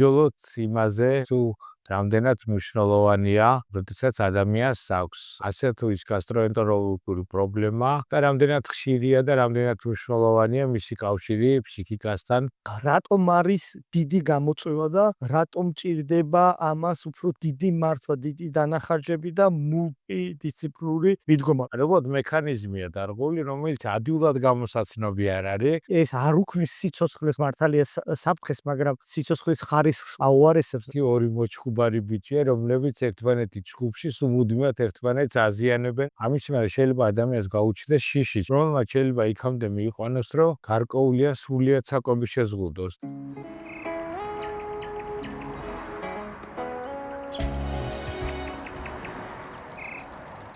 ვიმსჯელოთ იმაზე, თუ რამდენად მნიშვნელოვანია, როდესაც ადამიანს აქვს ასე თუ ის გასტროენტეროლოგიური პრობლემა და რამდენად ხშირია და რამდენად მნიშვნელოვანია მისი კავშირი ფსიქიკასთან. რატომ არის დიდი გამოწვევა და რატომ ჭირდება ამას უფრო დიდი მართვა, დიდი დანახარჯები და მულტიდისციპლინური მიდგომა? Robot მექანიზმია დარღვეული, რომელიც ადვილად გამოსაცნობი არ არის. ეს არ უქმნის სიცოცხლის მართალია საფრთხეს, მაგრამ სიცოცხლის ხარისხს აუარესებს. ორი მოჩხუბარი ბიჭია, რომლებიც ერთმანეთის ჯგუფში სულ ერთმანეთს აზიანებენ. ამის მერე შეიძლება ადამიანს გაუჩნდეს შიში, რომელმაც შეიძლება იქამდე მიიყვანოს, რომ გარკვეულია სრულიად საკვები შეზღუდოს.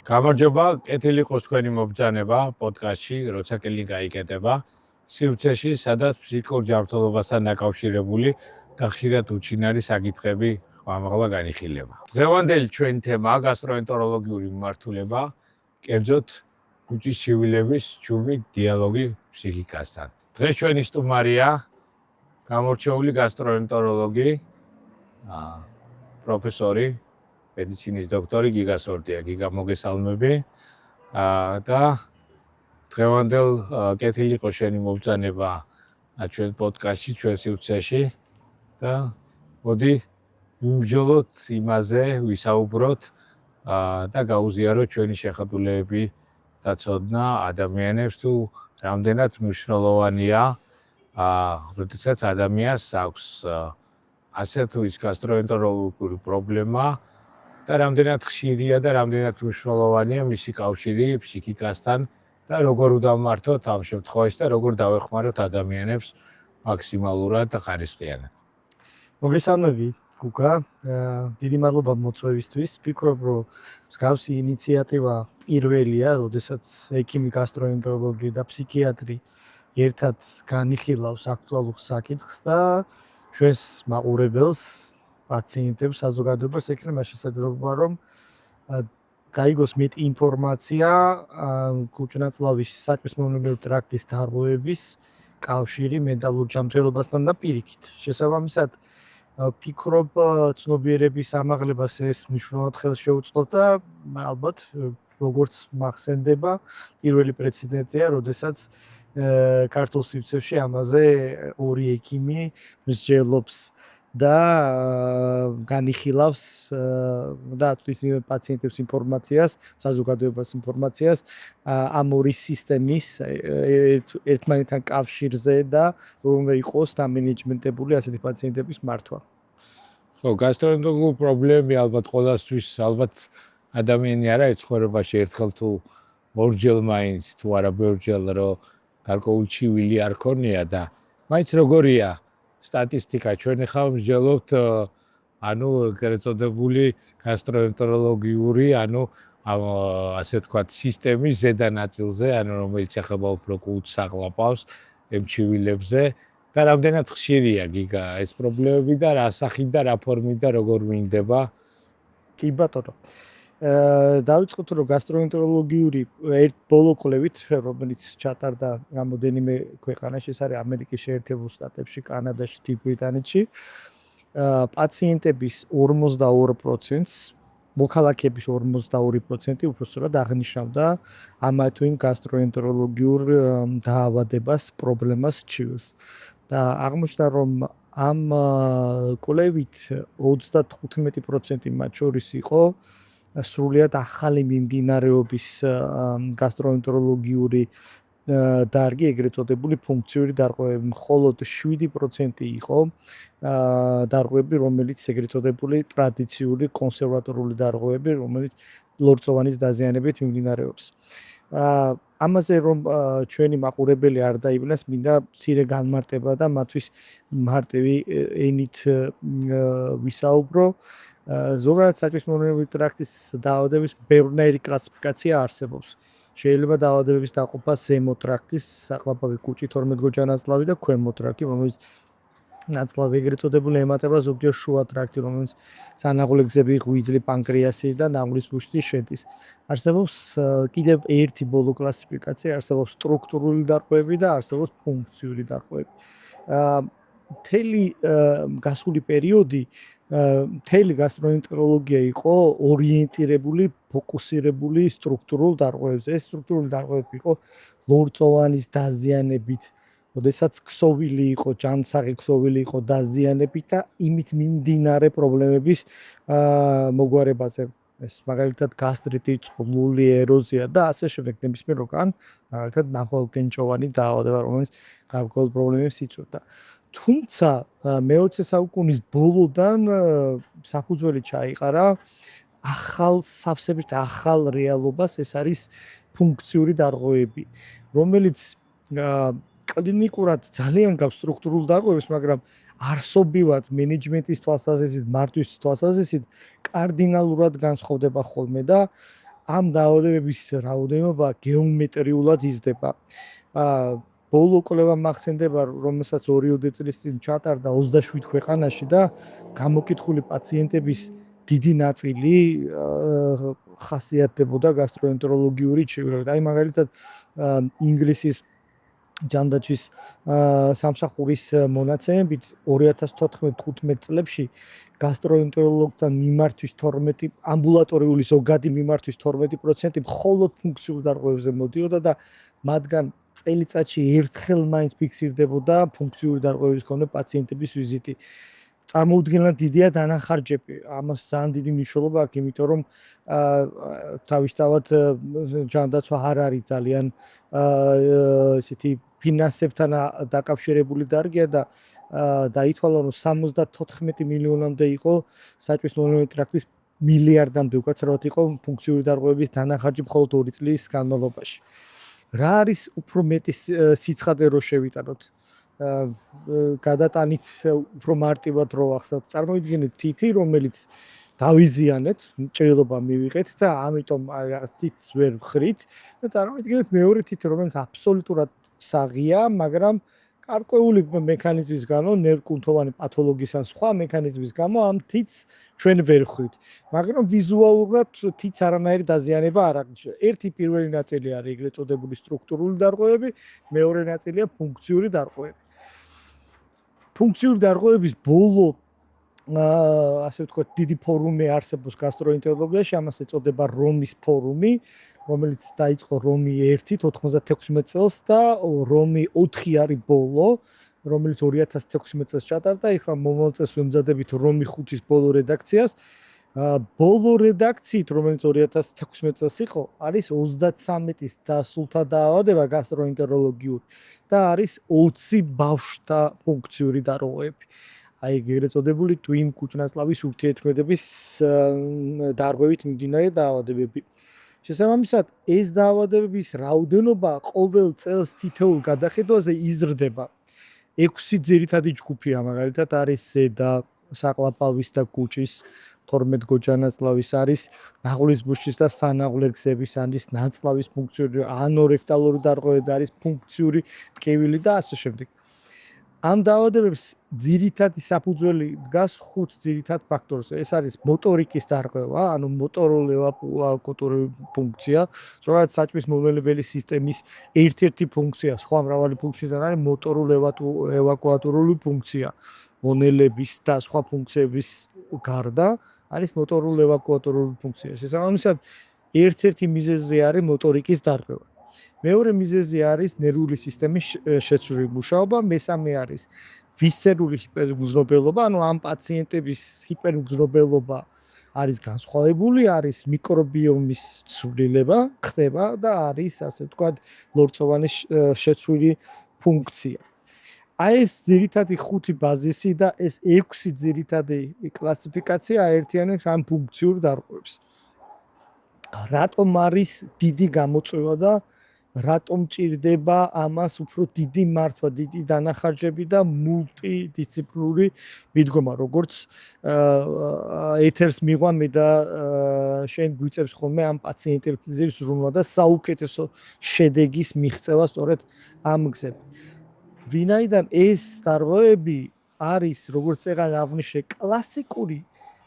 გამარჯობა, კეთილი იყოს თქვენი მობრძანება პოდკასტში, როცა კლინიკა იკეტება. სივრცეში, სადაც ფსიქიკურ ჯანმრთელობასთან დაკავშირებული და ხშირად უჩინარი საკითხები ამაღლა განიხილება. დღევანდელი ჩვენი თემაა გასტროენტეროლოგიური მიმართულება, კერძოდ კუჭის ჩივილების ჯუმი დიალოგი ფსიქიკასთან. დღეს ჩვენი სტუმარია გამორჩეული გასტროენტეროლოგი, პროფესორი, მედიცინის დოქტორი გიგა სორტია. გიგა, მოგესალმები. და დღევანდელ კეთილი იყოს შენი მობრძანება ჩვენ პოდკასტში, ჩვენ სივრცეში და მოდი ვიმსჯელოთ იმაზე, ვისაუბროთ და გაუზიაროთ ჩვენი შეხედულებები და ცოდნა ადამიანებს, თუ რამდენად მნიშვნელოვანია, როდესაც ადამიანს აქვს ასე თუ ის გასტროენტეროლოგიური პრობლემა და რამდენად ხშირია და რამდენად მნიშვნელოვანია მისი კავშირი ფსიქიკასთან და როგორ დავმართოთ ამ შემთხვევაში და როგორ დავეხმაროთ ადამიანებს მაქსიმალურად და ხარისხიანად. მოგესალმები, გუგა. დიდი მადლობა მოწვევისთვის. ვფიქრობ, რომ მსგავსი ინიციატივა პირველია, როდესაც ექიმი, გასტროენტეროლოგი და ფსიქიატრი ერთად განიხილავს აქტუალურ საკითხს და ჩვენს მაყურებელს, პაციენტებს, საზოგადოებას ექნება შესაძლებლობა, რომ გაიგოს მეტი ინფორმაცია კუჭ-ნაწლავის საჭმლის-მომნელებელი ტრაქტის დარღვევების კავშირი მენტალურ ჯანმრთელობასთან და პირიქით. შესაბამისად, ვფიქრობ, ცნობიერების ამაღლებას ეს მნიშვნელოვნად ხელს შეუწყობს და ალბათ, როგორც მახსენდება, პირველი პრეცედენტია, როდესაც ქართულ სივრცეში ამაზე ორი ექიმი მსჯელობს და განიხილავს და თვის პაციენტებს ინფორმაციას, საზოგადოებას ინფორმაციას ამ ორი სისტემის ერთმანეთთან კავშირზე და რომ იყოს დამენეჯმენტებული ასეთი პაციენტების მართვა. ხო, გასტროენტეროლოგიური პრობლემები ალბათ ყველასთვის, ალბათ ადამიანი არ არის ცხოვრებაში ერთხელ თუ ორჯერ მაინც თუ არა ბევრჯერ, რომ გარკვეული ჩივილი არ ქონია და მაინც როგორია სტატისტიკა, ჩვენ ახლა ვსჯელობთ ეგრეთ წოდებული გასტროენტეროლოგიური, ასე ვთქვათ, სისტემის ზედა ნაწილზე, რომელიც ეხება უფრო კუჭს აყლაპავს იმ ჩივილებზე და რამდენად ხშირია გიგა ეს პრობლემები და რა სახით და რა ფორმით და როგორ მინდება? კი ბატონო. დავიწყოთ, რომ გასტროენტეროლოგიური ბოლო კვლევით, რომელიც ჩატარდა რამოდენიმე ქვეყანაში, ეს არის ამერიკის შეერთებულ შტატებში, კანადაში, დიდ ბრიტანეთში, პაციენტების 42%-ს, მოქალაქეების 42% უბრალოდ აღნიშნავდა ამ თუ იმ გასტროენტეროლოგიურ დაავადებას, პრობლემას, ჩივილს. და აღმოჩნდა, რომ ამ კვლევით 35% მათ შორის იყო სრულიად ახალი მიმდინარეობის გასტროენტეროლოგიური დარგი, ეგრეთ წოდებული ფუნქციური დარღვევები, მხოლოდ 7% იყო დარღვევები, რომელიც ეგრეთ წოდებული ტრადიციული კონსერვატორული დარღვევები, რომელიც ლორწოვანის დაზიანებით მიმდინარეობს. ამაზე რომ ჩვენი მაყურებელი არ დაივლინოს, მინდა მცირე განმარტება და მათთვის მარტივი ენით ვისაუბრო. ზოგადად საჭმლის-მომნელებელი ტრაქტის დაავადების ბევრნაირი კლასიფიკაცია არსებობს. შეიძლება დაავადებების დაყოფა ზემო ტრაქტის, საყლაპავი კუჭი, 12-გოჯა ნაწლავი და ქვემო ტრაქტი, რომელიც ნაწლავი ეგრეთ წოდებული ემატება ზოგჯერ შუა ტრაქტი, რომელიც სანაღვლე გზები, ღვიძლი, პანკრეასი და ნაღლის ბუშტი შედის. არსებობს კიდევ ერთი ბოლო კლასიფიკაცია, არსებობს სტრუქტურული დარღვევები და არსებობს ფუნქციური დარღვევები. მთელი გასული პერიოდი მთელი გასტროენტეროლოგია იყო ორიენტირებული, ფოკუსირებული სტრუქტურულ დარღვევებზე. ეს სტრუქტურული დარღვევები იყო ლორწოვანის დაზიანებით, როდესაც ქსოვილი იყო, ჯანმრთელი ქსოვილი იყო დაზიანებით და იმით მიმდინარე პრობლემების მოგვარებაზე. ეს მაგალითად გასტრიტი, წყლული ეროზია და ასე შემდეგ. ნებისმიერ როგან მაგალითად ნახვალტენჯოვანი დაავადება, რომელიც გარკვეულ პრობლემებს იწვევდა. თუმცა მე-20 საუკუნის ბოლოდან საფუძველი ჩაიყარა ახალ სავსებით ახალ რეალობას, ეს არის ფუნქციური დარღვევები, რომელიც კლინიკურად ძალიან გაქვს სტრუქტურულ დარღვევებს, მაგრამ არსობრივად მენეჯმენტის თვალსაზრისით, მართვის თვალსაზრისით კარდინალურად განსხვავდება ხოლმე და ამ დაავადებების რაოდენობა გეომეტრიულად იზრდება. ბოლო კვლევა მახსენდება, რომელსაც 2 წლის წინ ჩატარდა 27 ქვეყანაში და გამოკითხული პაციენტების დიდი ნაწილი ხასიათდებოდა გასტროენტეროლოგიური ჩივრებით. აი მაგალითად ინგლისის ჯანდაცვის სამსახურის მონაცემებით 2014-15 წლებში გასტროენტეროლოგთან მიმართვის 12 ამბულატორიული ზოგადი მიმართვის 12% მხოლოდ ფუნქციურ დარღვევებზე მოდიოდა და მათგან წელიწადში ერთხელ მაინც ფიქსირდებოდა ფუნქციური დარღვევის მქონე პაციენტების ვიზიტი. წარმოუდგენლად დიდია დანახარჯები. ამას ძალიან დიდი მნიშვნელობა აქვს, იმიტომ რომ თავისთავად ჯანდაცვა არ არის ძალიან ესეთი ფინანსებთან დაკავშირებული დარგია და დაითვალა რომ 74 მილიონამდე იყო საჭმლის მონომერი ტრაქტის მილიარდამდე უკაცრავად იყო ფუნქციური დარღვევების დანახარჯი მხოლოდ 2 წლის განმავლობაში. რა არის უფრო მეტი სიცხადე რო შევიტანოთ? გადატანით უფრო მარტივად რო ახსნათ. წარმოიდგინეთ თითი, რომელიც დავიზიანეთ, ჭრილობა მივიღეთ და ამიტომ რაღაც თითს ვერ ვხრით და წარმოიდგინეთ მეორე თითი, რომელიც აბსოლუტურად საღია, მაგრამ გარკვეული მექანიზმის გამო, ნერვკუნთოვანი პათოლოგიის ან სხვა მექანიზმის გამო ამ თითს ჩვენ ვერ ვხვით. მაგრამ ვიზუალურად თითს არანაირი დაზიანება არ აღნიშნავს. ერთი პირველი ნაწილი არის ეგრეთ წოდებული სტრუქტურული დარღვევები, მეორე ნაწილია ფუნქციური დარღვევები. ფუნქციური დარღვევების ბოლო ასე ვთქვათ, დიდი ფორუმი არსებობს გასტროენტეროლოგიაში, ამას ეწოდება რომის ფორუმი, რომელიც დაიწყო რომი 1 96 წელს და რომი 4 არის ბოლო, რომელიც 2016 წელს ჩატარდა. ეხლა მომავალ წელს ვემზადებით რომი 5-ის ბოლო რედაქციას. ბოლო რედაქციით, რომელიც 2016 წელს იყო, არის 33-ის დასულთა დაავადება გასტროენტეროლოგიური და არის 20 ბავშვთა ფუნქციური დარღვევები. აი ეგრეთ წოდებული twin კუჭნაწლავის ურთიერთქმედების დარღვევით მიმდინარე დაავადებები. შესაბამისად, ეს დაავადებების რაოდენობა ყოველ წელს თითოეულ გადახედვაზე იზრდება. 6 ძირითადი ჯგუფია, მაგალითად არის ზედა, საყლაპავის და კუჭის, 12 გოჯანაწლავის არის, ნაღულის ბუშის და სანაღვლე გზების არის, ნაწლავის ფუნქციური, ანორექტალური დარღვევები არის, ფუნქციური ტკივილი და ასე შემდეგ. ამ დაავადებებს ძირითადი საფუძველი დგას 5 ძირითად ფაქტორზე. ეს არის მოტორიკის დარღვევა, ანუ მოტორული ევაკუატორული ფუნქცია, როგორც საჭმლის მომრავლებელი სისტემის ერთ-ერთი ფუნქცია, სხვა მრავალი ფუნქციიდან არის მოტორული ევაკუატორული ფუნქცია. მონელების და სხვა ფუნქციების გარდა არის მოტორული ევაკუატორული ფუნქცია. შესაბამისად, ერთ-ერთი მიზეზი არის მოტორიკის დარღვევა. მეორე მიზეზი არის ნერვული სისტემის შეცვლილი მუშაობა, მესამე არის ვისცერული ჰიპერგზნობელობა, ანუ ამ პაციენტების ჰიპერგზნობელობა არის განსხვავებული, არის მიკრობიომის ცვლილება ხდება და არის ასე ვთქვათ ლორწოვანის შეცვლილი ფუნქცია. აი ეს ძირითადი 5 ბაზისი და ეს 6 ძირითადი კლასიფიკაცია აერთიანებს ამ ფუნქციურ დარღვევებს. რატომ არის დიდი გამოწვევა და რატომ ჭირდება ამას უფრო დიდი მართვა, დიდი დანახარჯები და მულტიდისციპლინური მიდგომა, როგორც ეთერს მიყვანმე და შენ გვიწევს ხოლმე ამ პაციენტების ზრუნვა და საუკეთესო შედეგის მიღწევა სწორედ ამ გზებით. ვინაიდან ეს დარღვევები არის, როგორც ეგ აღნიშნე, კლასიკური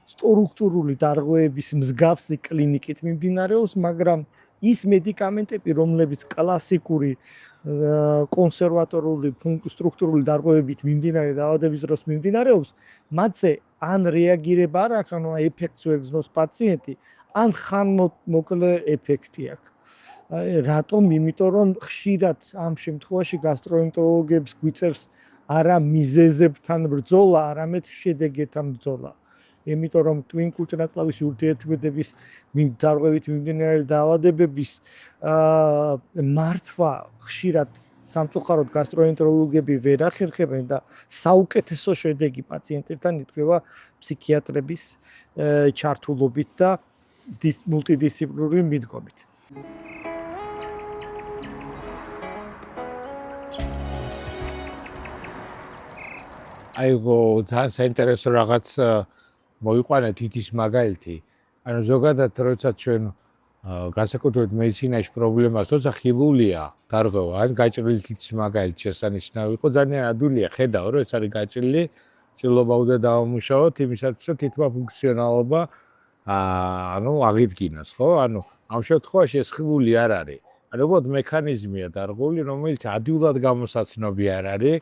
სტრუქტურული დარღვევების მსგავსი კლინიკით მიმდინარეობს, მაგრამ ის მედიკამენტები, რომლებიც კლასიკური კონსერვატორული სტრუქტურული დარღვევებით მიმდინარე დაავადების დროს მიმდინარეობს, მათზე ან რეაგირება არ აქვს, ანუ ეფექტს ვეგზნოს პაციენტი, ან ხანმოკლე ეფექტი აქვს. რატომ? იმიტომ რომ ხშირად ამ შემთხვევაში გასტროენტეროლოგებს გვიწევს არა მიზეზებთან ბრძოლა, არამედ შედეგებთან ბრძოლა. იმიტომ რომ ტვინ კუჭნაწლავის ურთიერთქმედების დარღვევით მიმდინარე დაავადებების მართვა ხშირად სამწუხაროდ გასტროენტეროლოგები ვერ ახერხებენ და საუკეთესო შედეგი პაციენტებთან ითქვა ფსიქიატრების ჩართულობით და მულტიდისციპლინური მიდგომით. ძალიან საინტერესო რაღაც მოიყვანა თითის მაგალითი. ანუ ზოგადად როცა ჩვენ განსაკუთრებით მედიცინაში პრობლემას თორსა ხილულია დარღვევა, ან გაჭრილი თითის მაგალითი შესანიშნავი იყო, ძალიან ადვილია ხედავ, რომ ეს არის გაჭრილი, ჭრილობა უნდა დავამუშავოთ იმისათვის, რომ თითმა ფუნქციონალობა ანუ აღიდგინოს, ხო? ანუ ამ შემთხვევაში ეს ხილული არ არის. ანუ უბრალოდ მექანიზმია დარღვეული, რომელიც ადვილად გამოსაცნობი არ არის.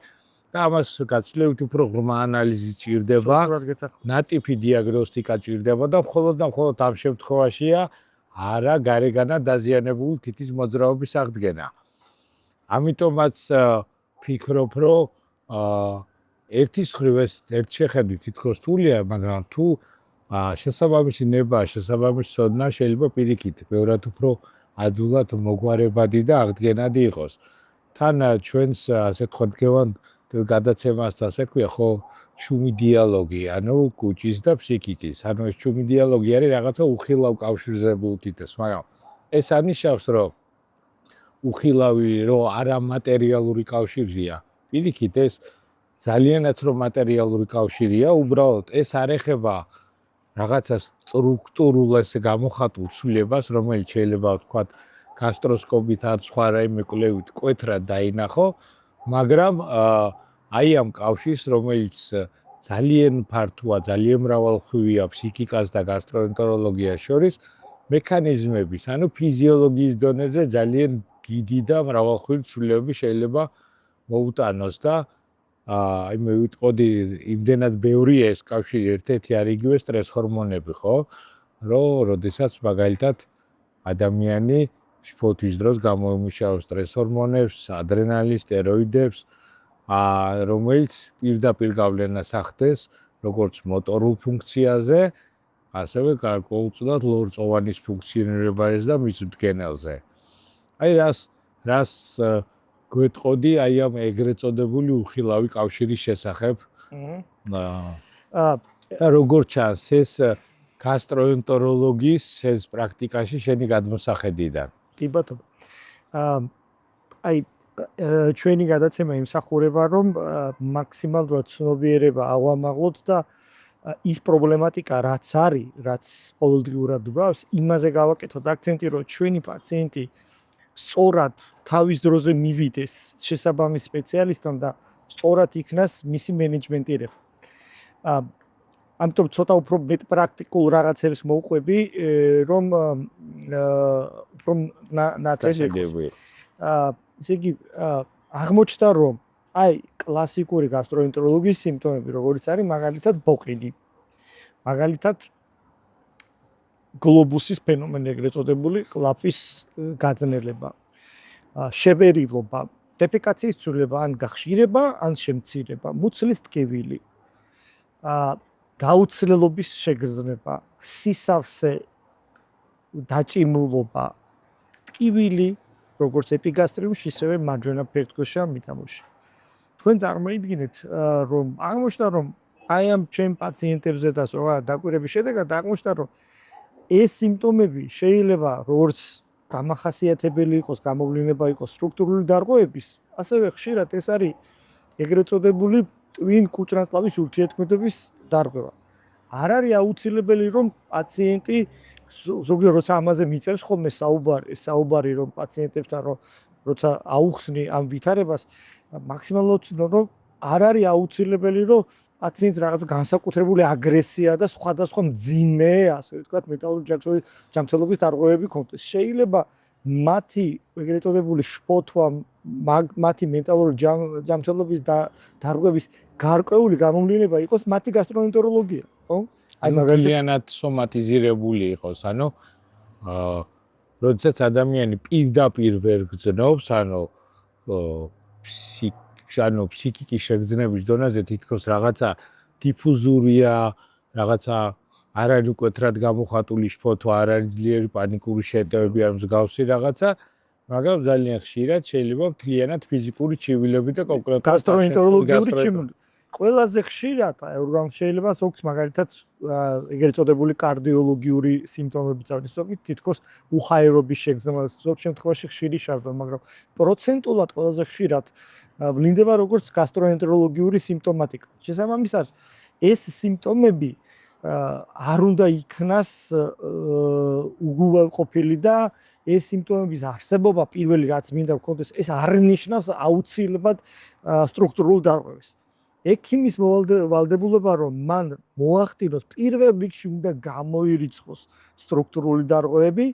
და ამას გაცილებით უფრო ღრმა ანალიზი ჭირდება, ნატიფი დიაგნოსტიკა ჭირდება და მხოლოდ ამ შემთხვევაშია არა გარეგანად დაზიანებული თითის მოძრაობის აღდგენა. ამიტომაც ფიქრობ, რომ ერთის მხრივ ეს ერთ შეხედვით თითქოს რთულია, მაგრამ თუ შესაბამისი ნება, შესაბამისი ცოდნა შეიძლება პირიქით ბევრად უფრო ადვილად მოგვარებადი და აღდგენადი იყოს. თან ჩვენს ასე თქვა დგევან გადაცემას ასე ქვია ხო ჩუმი დიალოგი, ანუ კუჭის და ფსიქიკის. ანუ ეს ჩუმი დიალოგი არის რაღაცა უხილავ კავშირზე უთითებს, მაგრამ ეს არნიშნავს, რომ უხილავი რომ არა მატერიალური კავშირია. პირიქით ეს ძალიანაც რომ მატერიალური კავშირია, უბრალოდ ეს არ ეხება რაღაცა სტრუქტურულ ესე გამოხატულ ცვლილებას, რომელიც შეიძლება ვთქვათ გასტროსკოპით არ სხვა რაიმე კვლევით კვეთრად დაინახო, მაგრამ აი ამ კავშირს, რომელიც ძალიან ფართოა, ძალიან მრავალმხრივია ფსიქიკას და გასტროენტეროლოგიას შორის, მექანიზმების, ანუ ფიზიოლოგიის დონეზე ძალიან დიდი და მრავალმხრივი ცვლილებები შეიძლება მოუტანოს და აი მე ვიტყოდი, იმდენად ბევრია ეს კავშირი, ერთ-ერთი არ იგივე სტრეს ჰორმონები, ხო? რომ როდესაც მაგალითად ადამიანი სპორტის დროს გამოიმუშავებს სტრეს ჰორმონებს, ადრენალინს, სტეროიდებს, რომელიც პირდაპირ გავლენას ახდენს როგორც მოტორულ ფუნქციაზე, ასევე გარკვეულწილად ლორწოვანის ფუნქციონირებაზე და მის მდგენელზე. აი რას გვეტყოდი აი ამ ეგრეთ წოდებული უხილავი კავშირის შესახებ. და როგორც ჩანს ეს გასტროენტეროლოგიის ეს პრაქტიკაში შენი გადმოსახედიდან. კი ბატონო. აი ჩვენი გადაცემა იმსახურება, რომ მაქსიმალურად ცნობიერება ავამაღლოთ და ის პრობლემატიკა რაც არის, რაც ყოველდღიურად გვაქვს, იმაზე გავაკეთოთ აქცენტი, რომ ჩვენი პაციენტი სწორად თავის დროზე მივიდეს შესაბამის სპეციალისტთან და სწორად იქნას მისი მენეჯმენტირება. ამიტომ ცოტა უფრო მეტ პრაქტიკულ რაღაცებს მოვყვები, რომ ნათელი იყოს. ესე იგი, აღმოჩნდა, რომ აი კლასიკური გასტროენტეროლოგიის სიმპტომები, როგორც არის მაგალითად ბოყინი, მაგალითად გლობუსის ფენომენი, ეგრეთ წოდებული ყლაფის გაძნელება, შებერილობა, დეფეკაციის ცვლილება, ან გახშირება, ან შემცირება, მუცლის ტკივილი, გაუცლელობის შეგრძნება, სისავსე, დაჭიმულობა, ტკივილი, როგორც ეპიგასტრიუმში, ისევე მარჯვენა ფერდქვეშა მიდამოში. თქვენ წარმოიდგინეთ, რომ აღმოჩნდა, რომ აი ამ ჩემ პაციენტებზე და სხვა დაკვირების შედეგად აღმოჩნდა, რომ ეს სიმპტომები შეიძლება როგორც დამახასიათებელი იყოს, გამოვლენა იყოს სტრუქტურული დარღვევების, ასევე ხშირად ეს არის ეგრეთ წოდებული ტვინ კუჭნაწლავის ურთიერთქმედების დარღვევა. არ არის აუცილებელი, რომ პაციენტი ზოგიერთ როცა ამაზე მიწერს ხოლმე საუბარი რომ პაციენტებთან როცა აუხსნი ამ ვითარებას მაქსიმალურად რომ არ არის აუცილებელი რომ პაციენტს რაღაც განსაკუთრებული აგრესია და სხვადასხვა მძიმე, ასე ვთქვათ, მეტალური ჯანმრთელობის დარღვევები ქონდეს. შეიძლება მათი ეგრეთ წოდებული შფოთვა, მათი მეტალური ჯანმრთელობის დარღვევის გარკვეული გამომლინება იყოს მათი გასტროენტეროლოგია, ხო? აი მაგალითად სომატიზირებული იყოს, ანუ როდესაც ადამიანი პირდაპირ ვერ გრძნობს, ანუ ფსიქიკის შეგრძნების დონეზე თითქოს რაღაცა დიფუზურია, რაღაცა არ არის მკვეთრად გამოხატული შფოთვა, არ არის ძლიერი პანიკური შეტევები არ მსგავსი რაღაცა, მაგრამ ძალიან ხშირად შეიძლება მთლიანად ფიზიკური ჩივილები და კონკრეტულად გასტროენტეროლოგიური ჩივილები. ყველაზე ხშირად ორგანოს შეიძლება ზოგს მაგალითად ეგრეთ წოდებული კარდიოლოგიური სიმპტომები წავიდეს, ზოგი თითქოს უხაერობის შეგრძნება, ზოგ შემთხვევაში ხშირი შარდვა, მაგრამ პროცენტულად ყველაზე ხშირად ვლინდება როგორც გასტროენტეროლოგიური სიმპტომატიკა. შესაბამისად, ეს სიმპტომები არ უნდა იქნას უგულებყოფილი და ეს სიმპტომების არსებობა პირველი რაც მინდა გქონდეს, ეს არ ნიშნავს აუცილებლად სტრუქტურულ დარღვევას. ექიმის ვალდებულება რომ მან მოახდინოს პირველ რიგში უნდა გამოირიცხოს სტრუქტურული დარღვევები,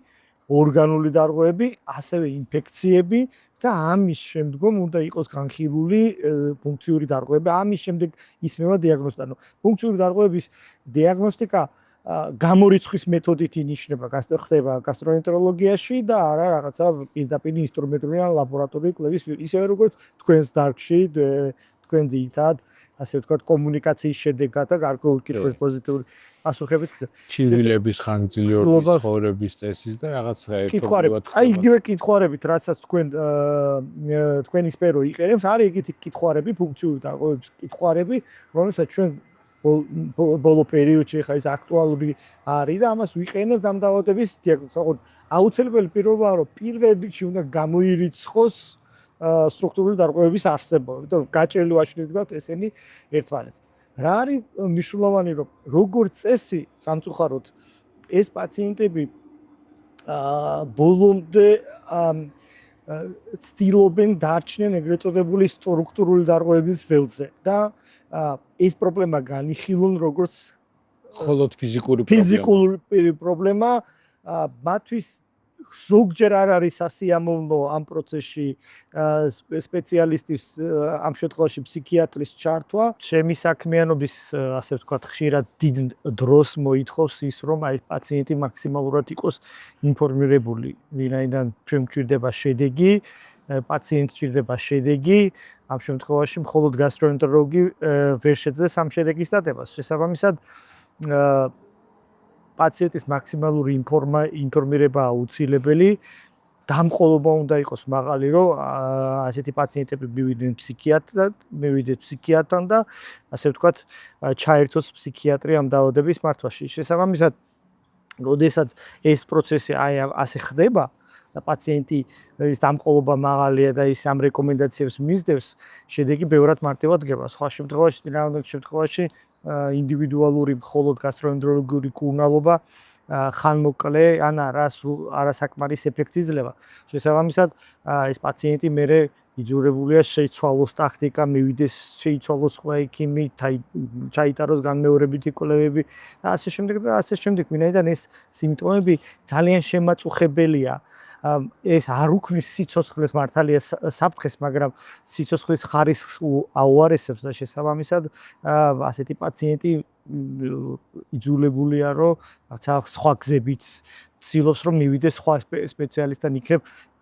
ორგანული დარღვევები, ასევე ინფექციები და ამის შემდგომ უნდა იყოს განხილული ფუნქციური დარღვევები, ამის შემდეგ ისმევა დიაგნოსტიკა. ფუნქციური დარღვევების დიაგნოსტიკა გამორიცხვის მეთოდით ინიშნება, ხდება გასტროენტეროლოგიაში და არა რაღაცა პირდაპირ ინსტრუმენტული ან ლაბორატორიული კვლევის, ისევე როგორც თქვენს დარგში, თქვენ ძირითადად ასე ვთქვათ, კომუნიკაციის შედეგად და გარკვეული კითხვის პოზიტიური პასუხებით. ჩივილების ხანგრძლივობის ცხოვრების წესის და რაღაც კითხვარებით. აი იგივე კითხვარებით, რასაც თქვენი სფერო იყენებს, არის ეგეთი კითხვარები, ფუნქციური დარღვევების კითხვარები, რომელსაც ჩვენ ბოლო პერიოდში ხა ეს აქტუალური არის და ამას ვიყენებთ ამ დაავადების დიაგნოზს. აუცილებელი პირობაა, რომ პირველ რიგში უნდა გამოირიცხოს სტრუქტურული დარღვევების არსებობა, იმიტომ რომ გაჭრილი ვაშლით გვაქვს ესენი ერთმანეთს. რა არის მნიშვნელოვანი, რომ როგორც წესი სამწუხაროდ ეს პაციენტები ბოლომდე ცდილობენ დარჩნენ ეგრეთ წოდებული სტრუქტურული დარღვევების ველზე და ეს პრობლემა განიხილონ როგორც მხოლოდ ფიზიკური პრობლემა, მათთვის ზოგჯერ არ არის სასიამოვნო ამ პროცესში სპეციალისტის ამ შემთხვევაში ფსიქიატრის ჩართვა. ჩემი საქმიანობის ასე ვთქვათ ხშირად დიდ დროს მოითხოვს ის რომ აი პაციენტი მაქსიმალურად იყოს ინფორმირებული, ვინაიდან ჩვენ გვჭირდება შედეგი, პაციენტს ჭირდება შედეგი, ამ შემთხვევაში მხოლოდ გასტროენტეროლოგი ვერ შეძლებს ამ შედეგის დადებას. შესაბამისად პაციენტის მაქსიმალური ინფორმირება აუცილებელი, დამყოლობა უნდა იყოს მაღალი, რომ ასეთი პაციენტები მივიდნენ ფსიქიატრთან და ასე ვთქვათ, ჩაერთოს ფსიქიატრი ამ დაავადების მართვაში. შესაბამისად, როდესაც ეს პროცესი აი ასე ხდება და პაციენტი ის დამყოლობა მაღალია და ის ამ რეკომენდაციებს მისდევს, შედეგი ბევრად მარტივად დგება. სხვა შემთხვევაში, რაიმე შემთხვევაში ინდივიდუალური მხოლოდ გასტროენტეროლოგიური კურნალობა ხანმოკლე ან არასაკმარის ეფექტს იძლევა. შესაბამისად, ეს პაციენტი მერე იძულებულია შეიცვალოს ტაქტიკა, მივიდეს შეიცვალოს სხვა ექიმი, ჩაიტაროს განმეორებითი კვლევები და ასე შემდეგ და ასე შემდეგ. ვინაიდან ეს სიმპტომები ძალიან შემაწუხებელია. ეს არ უქმნის სიცოცხლის მართალია საფრთხეს, მაგრამ სიცოცხლის ხარისხს აუარესებს და შესაბამისად ასეთი პაციენტი იძულებულია რომ სხვა გზებით ცდილობს რომ მივიდეს სხვა სპეციალისტთან იქნებ,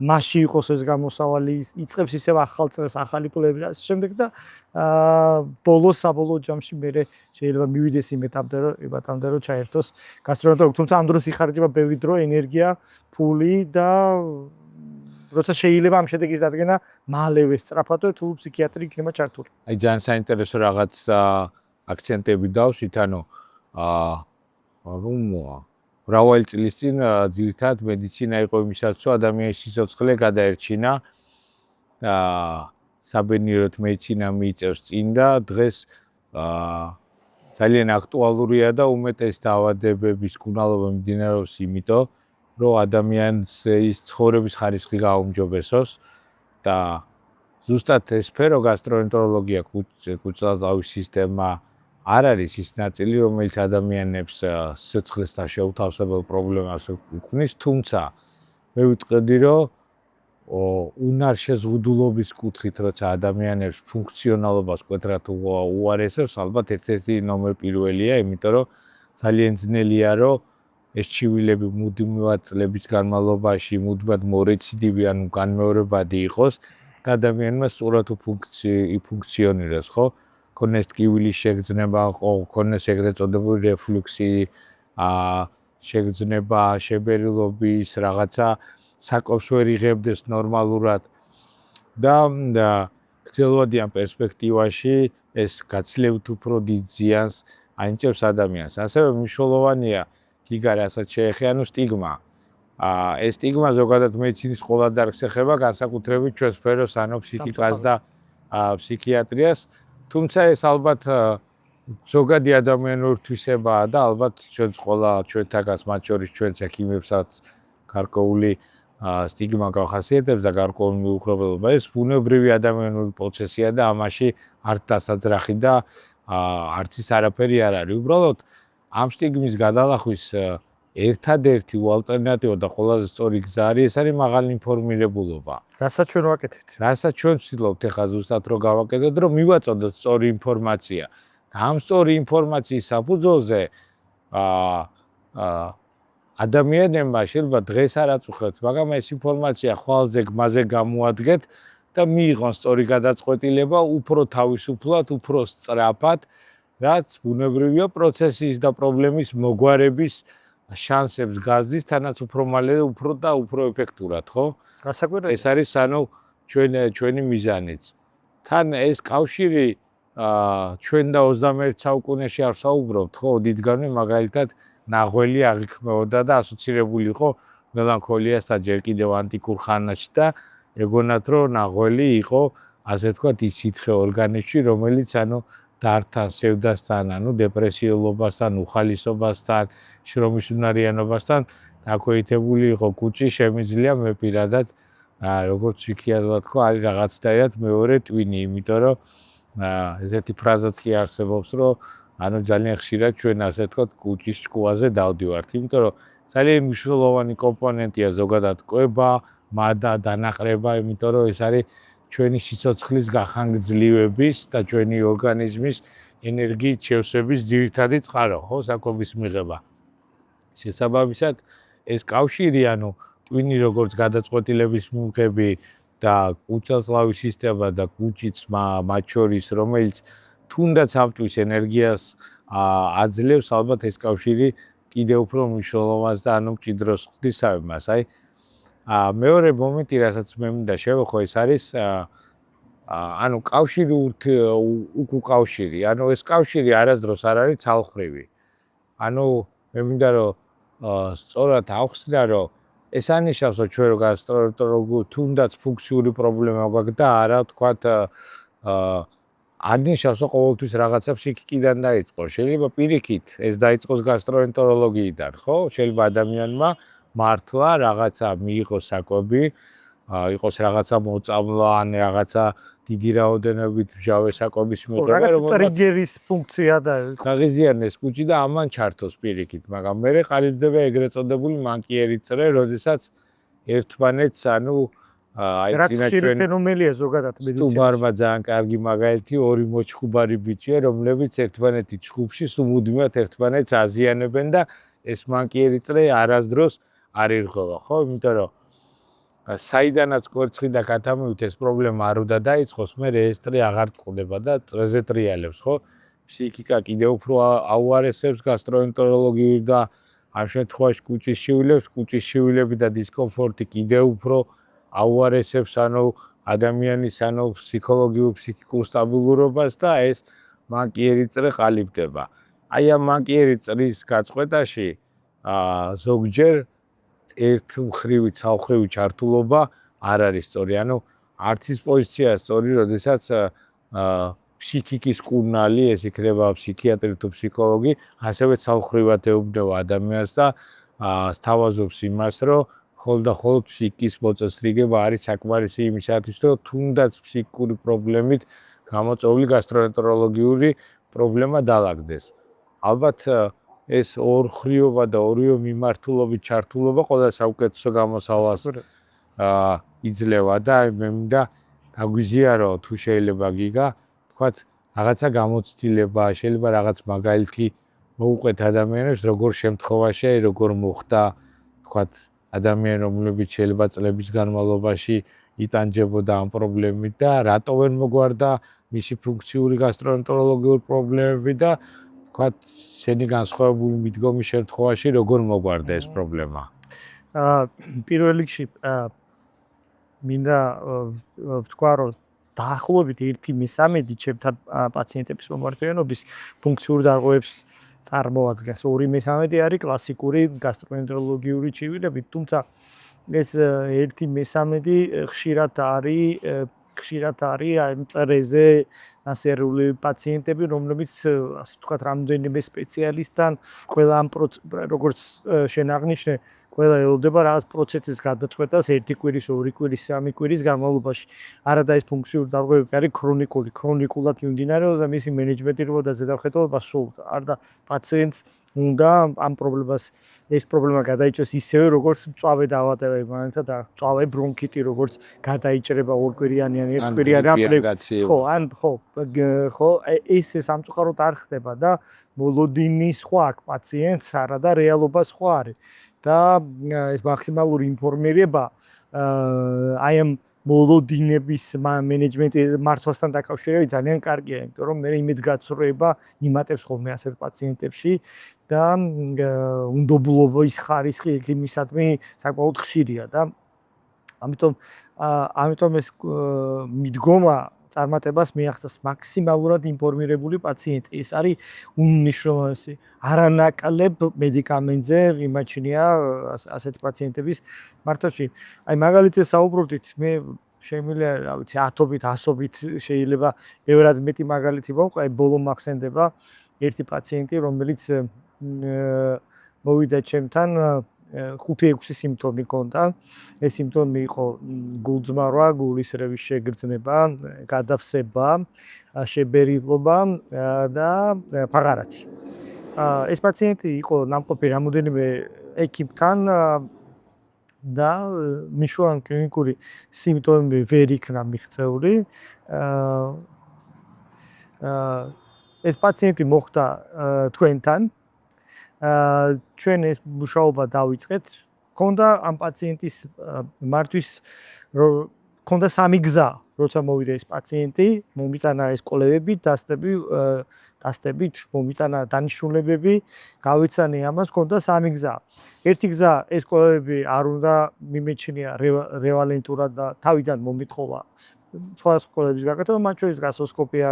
მასში იყოს ეს გამოსავალი, იწყებს ისევ ახალ წელს, ახალი კვლევები და ასე შემდეგ და საბოლოო ჯამში მე შეიძლება მივიდეს იმ ეტაპამდე რომ ჩაერთოს გასტროენტეროლოგი, თუმცა ამ დროს იხარჯება ბევრი დრო, ენერგია, ფული და როცა შეიძლება ამ შედეგის დადგენა მალევე სწრაფად თუ ფსიქიატრი იქნება ჩართული. აი ძალიან საინტერესო რაღაც აქცენტები დავსვით, ანუ მრავალი წლის წინ ძირითადად მედიცინა იყო იმისათვის, რომ ადამიანის სიცოცხლე გადაერჩინა და საბედნიეროდ მედიცინა მიიწევს წინ და დღეს ძალიან აქტუალურია და უმეტეს დაავადებების კურნალობა მიმდინარეობს იმიტომ, რომ ადამიანს ის ცხოვრების ხარისხი გააუმჯობესოს და ზუსტად ეს სფერო გასტროენტეროლოგია, კუწელზავის სისტემა, არ არის ის ნაწილი, რომელიც ადამიანებს სიცოცხლესთან შეუთავსებელ პრობლემას უქმნის, თუმცა მე ვიტყოდი, რომ უნარშეზღუდულობის კუთხით, როცა ადამიანებს ფუნქციონალობას კვეთრად უარესებს, ალბათ ერთ-ერთი ნომერ პირველია, იმიტომ რომ ძალიან ძნელია, რომ ეს ჩივილები მუდმივად წლების განმავლობაში მუდმივად მორეციდივი ან განმეორებადი იყოს და ადამიანმა სწორად ფუნქციონირებს, ხო? ქონდეს ტკივილის შეგრძნება, ქონდეს ეგრეთ წოდებული რეფლუქსი, შეგრძნება, შებერილობის რაღაცა საკვებს ვერ იღებდეს ნორმალურად და გრძელვადიან პერსპექტივაში ეს გაცილებით უფრო დიდ ზიანს აინჭებს ადამიანს. ასევე მნიშვნელოვანია გიგარ რასაც შეეხება სტიგმა. ეს სტიგმა ზოგადად მეცინის ყველა დარგს ეხება, განსაკუთრებით ჩვენ სფეროს, ანუ ფსიქიკას და ფსიქიატრიას, თუმცა ეს ალბათ ზოგადი ადამიანური თვისებაა და ალბათ ჩვენს ყველა ჩვენთაგანს, მათ შორის ჩვენს ექიმებსაც გარკვეული სტიგმა გავხასიათებს და გარკვეული მიუღებელობა. ეს ბუნებრივი ადამიანური პროცესია და ამაში არც დასაძრახი და არც ის არაფერი არ არის. უბრალოდ ამ სტიგმის გადალახვის ერთადერთი ალტერნატივა და ყველაზე სწორი გზა არის, ეს არის მაღალი ინფორმირებულობა. რასაც ჩვენ ვაკეთებთ. რასაც ჩვენ ვცდილობთ ახლა ზუსტად რომ გავაკეთოთ, რომ მივაწოდოთ სწორი ინფორმაცია. ამ სწორი ინფორმაციის საფუძველზე ადამიანებმა შეიძლება დღეს არ აწუხებთ, მაგრამ ეს ინფორმაცია ხვალზე გმაზე გამოადგეთ და მიიღონ სწორი გადაწყვეტილება უფრო თავისუფლად, უფრო სწრაფად, რაც ბუნებრივია პროცესის და პრობლემის მოგვარების შანსებს გაზდის, თანაც უფრო მალე და უფრო ეფექტურად, ხო? გასაკვირია. ეს არის ჩვენი მიზანიც. თან ეს კავშირი ჩვენ და 21 საუკუნეში არ საუბრობთ, ხო, დიდგანვე მაგალითად ნაღველი აღიქმეოდა და ასოცირებული იყო მელანქოლიასთან ჯერ კიდევ ანტიკურ ხანაში და ეგონათ რომ ნაღველი იყო, ასე ვთქვათ, ის სითხე ორგანიზმში, რომელიც დარდთან, სევდასთან, დეპრესიულობასთან, უხალისობასთან, შრომის უნარიანობასთან დაქვეითებული იყო. კუჭი შემიძლია მე პირადად როგორც ფსიქიატრად თქვა, არის რაღაცნაირად მეორე ტვინი, იმიტომ რომ ესეთი ფრაზაც კი არსებობს, რომ ძალიან ხშირად ჩვენ ასე ვთქვათ, კუჭის ჭკუაზე დავდივართ, იმიტომ რომ ძალიან მნიშვნელოვანი კომპონენტია ზოგადად კვება, მადა, დანაყრება, იმიტომ რომ ეს არის ჩვენი სიცოცხლის გახანგრძლივების და ჩვენი ორგანიზმის ენერგიის შევსების ძირითადი წყარო, ხო, საკვების მიღება. შესაბამისად, ეს კავშირი, ტვინი როგორც გადაწყვეტილების მიღები და კუჭწლავის სისტემა და კუჭიც მათ შორის, რომელიც თუნდაც ამტვის ენერგიას აძლევს, ალბათ ეს კავშირი კიდევ უფრო მნიშვნელოვანს და მჭიდროს ხდის ამას. მეორე მომენტი, რასაც მე მინდა შევეხო, ეს არის კავშირი უკავშირი. ეს კავშირი არასდროს არ არის ცალმხრივი. მე მინდა რომ სწორად ავხსნა, რომ ეს ანიშნავს, რომ ჩვენ გასტროენტეროლოგიურ თუნდაც ფუნქციური პრობლემა გვაქვს და არა ვთქვათ ანიშნავს, რომ ყოველთვის რაღაცა ფსიქიკიდან დაიწყოს. შეიძლება პირიქით ეს დაიწყოს გასტროენტეროლოგიიდან, ხო? შეიძლება ადამიანმა მართლა რაღაცა მიიღოს საკვები, იყოს რაღაცა მოწამვლა ან რაღაცა დიდი რაოდენობით მჟავე საკვების მიღება, რომელსაც ტრიგერის ფუნქცია და გაღიზიანეს კუჭი და ამან ჩართოს პირიქით, მაგრამ მე ყალიბდება ეგრეთ წოდებული მანკიერი წრე, როდესაც ერთმანეთს რაც ხშირი ფენომენია ზოგადად მედიცინაში. სტუბარმა ძალიან კარგი მაგალითი, ორი მოჩხუბარი ბიჭია, რომლებიც ერთმანეთის ჩხუბში სულ ერთმანეთს აზიანებენ და ეს მანკიერი წრე არასდროს არ ირღვევა, ხო? იმიტომ რომ საიდანაც კვერცხი და კათამივით ეს პრობლემა არ უნდა დაიწყოს, მე ეს წრე აღარ წყდება და წრეზე ტრიალებს, ხო? ფსიქიკა კიდევ უფრო აუარესებს გასტროენტეროლოგიურ და ამ შემთხვევაში კუჭის შივილებს, კუჭის შივილები და დისკომფორტი კიდევ უფრო აუარესებს ადამიანის ფსიქოლოგიურ ფსიქიკურ სტაბილურობას და ეს მანკიერი წრე ყალიბდება. ამ მანკიერი წრის გაწყვეტაში ზოგჯერ ერთმხრივი, ცალმხრივი ჩართულობა არ არის სწორი. არც ის პოზიცია სწორი, როდესაც ფსიქიკის კურნალი, ეს იქნება ფსიქიატრი თუ ფსიქოლოგი, ასევე ცალმხრივად ეუბნება ადამიანს და სთავაზობს იმას, რომ ხოლმე ფსიქიკის მოწესრიგება არის საკმარისი იმისათვის, რომ თუნდაც ფსიქიკური პრობლემით გამოწვეული გასტროენტეროლოგიური პრობლემა დაალაგდეს. ალბათ ეს ორხრიობა და ორივე მიმართულობით ჩართულობა ყველა საუკეთესო გამოსავალს იძლევა და მე მინდა გაგვიზიარო თუ შეიძლება გიგა თქვათ რაღაცა გამოცდილება, შეიძლება რაღაც მაგალითი მოუყვეთ ადამიანებს როგორ შემთხვევაში, როგორ მოხდა თქვათ ადამიანი რომლებიც შეიძლება წლების განმავლობაში იტანჯებოდა ამ პრობლემით და რატო ვერ მოგვარდა მისი ფუნქციური გასტროენტეროლოგიური პრობლემები და თქვათ შენი განსხვავებული მიდგომის შემთხვევაში როგორ მოგვარდა ეს პრობლემა? პირველ რიგში მინდა ვთქვა რომ დაახლოებით 1/13 ჩემთან პაციენტების მომართვიანობის ფუნქციური დარღვევებს წარმოადგენს. 2/13 არის კლასიკური გასტროენტეროლოგიური ჩივილები, თუმცა ეს 1/13 ხშირად არის აი მწარეზე ასერული პაციენტები, რომლებიც ასე ვთქვათ, რამდენიმე სპეციალისტთან ყველა ამ როგორც შენ აღნიშნე, ყველა ელოდება რაღაც პროცესის გადაწყვეტას 1 კვირის, 2 კვირის, 3 კვირის განმავლობაში. არადა ეს ფუნქციური დარღვევები არის ქრონიკულად მიმდინარეობს და მისი მენეჯმენტი და ზედამხედველობა სულ არდა პაციენტს უნდა ამ პრობლემას ეს პრობლემა გადაიჭრეს ისევე როგორც მწვავე დაავადებები, მაგალითად მწვავე ბრონქიტი როგორც გადაიჭრება 2 კვირიანი ან 1 კვირიანი ხო ეს სამწუხაროდ არ ხდება და მოლოდინი სხვა აქვს პაციენტს არადა რეალობა სხვა არის. და ეს მაქსიმალური ინფორმირება აი ამ მოლოდინების მენეჯმენტი მართვასთან დაკავშირებით ძალიან კარგია, იმიტომ რომ მე იმედგაცრუება იმატებს ხოლმე ასეთ პაციენტებში და უნდობლობის ხარისხი იმისადმი საკმაოდ ხშირია და ამიტომ ეს მიდგომა წარმატებას მიაღწევს მაქსიმალურად ინფორმირებული პაციენტი. ეს არის უნიშნულოვანესი. არანაკლებ მედიკამენტზე იმაჩნია ასეთი პაციენტების მართვაში. აი მაგალითზე საუბრობდით, მე შემიძლია, რა ვიცი, 10-ობით, 100-ით შეიძლება ბევრად მეტი მაგალითი მოვყვე, აი ბოლო მახსენდება ერთი პაციენტი, რომელიც მოვიდა ჩემთან 5-6 სიმპტომი ჰქონდა. ეს სიმპტომი იყო გულძმარვა, გულის რევის შეგრძნება, გადავსება, შებერილობა და ფაღარათი. ეს პაციენტი იყო ნამყოფი რამოდენიმე ექიპთან და მნიშვნელოვანი კლინიკური სიმპტომები ვერ იქნა მიღწეული. ეს პაციენტი მოხვდა თქვენთან. ჩვენ ეს მუშაობა დავიწყეთ. ქონდა ამ პაციენტის მართვის ქონდა სამი გზა, როცა მოვიდა ეს პაციენტი, მომიტანა ეს კვლევები, დასტებით, მომიტანა დანიშნულებები, გავიცანი ამას, ქონდა სამი გზა. ერთი გზა ეს კვლევები არ უნდა მიმეჩნია რევალენტურად და თავიდან მომითხოვა სხვა კვლევების გაკეთება, მათ შორის გასტროსკოპია,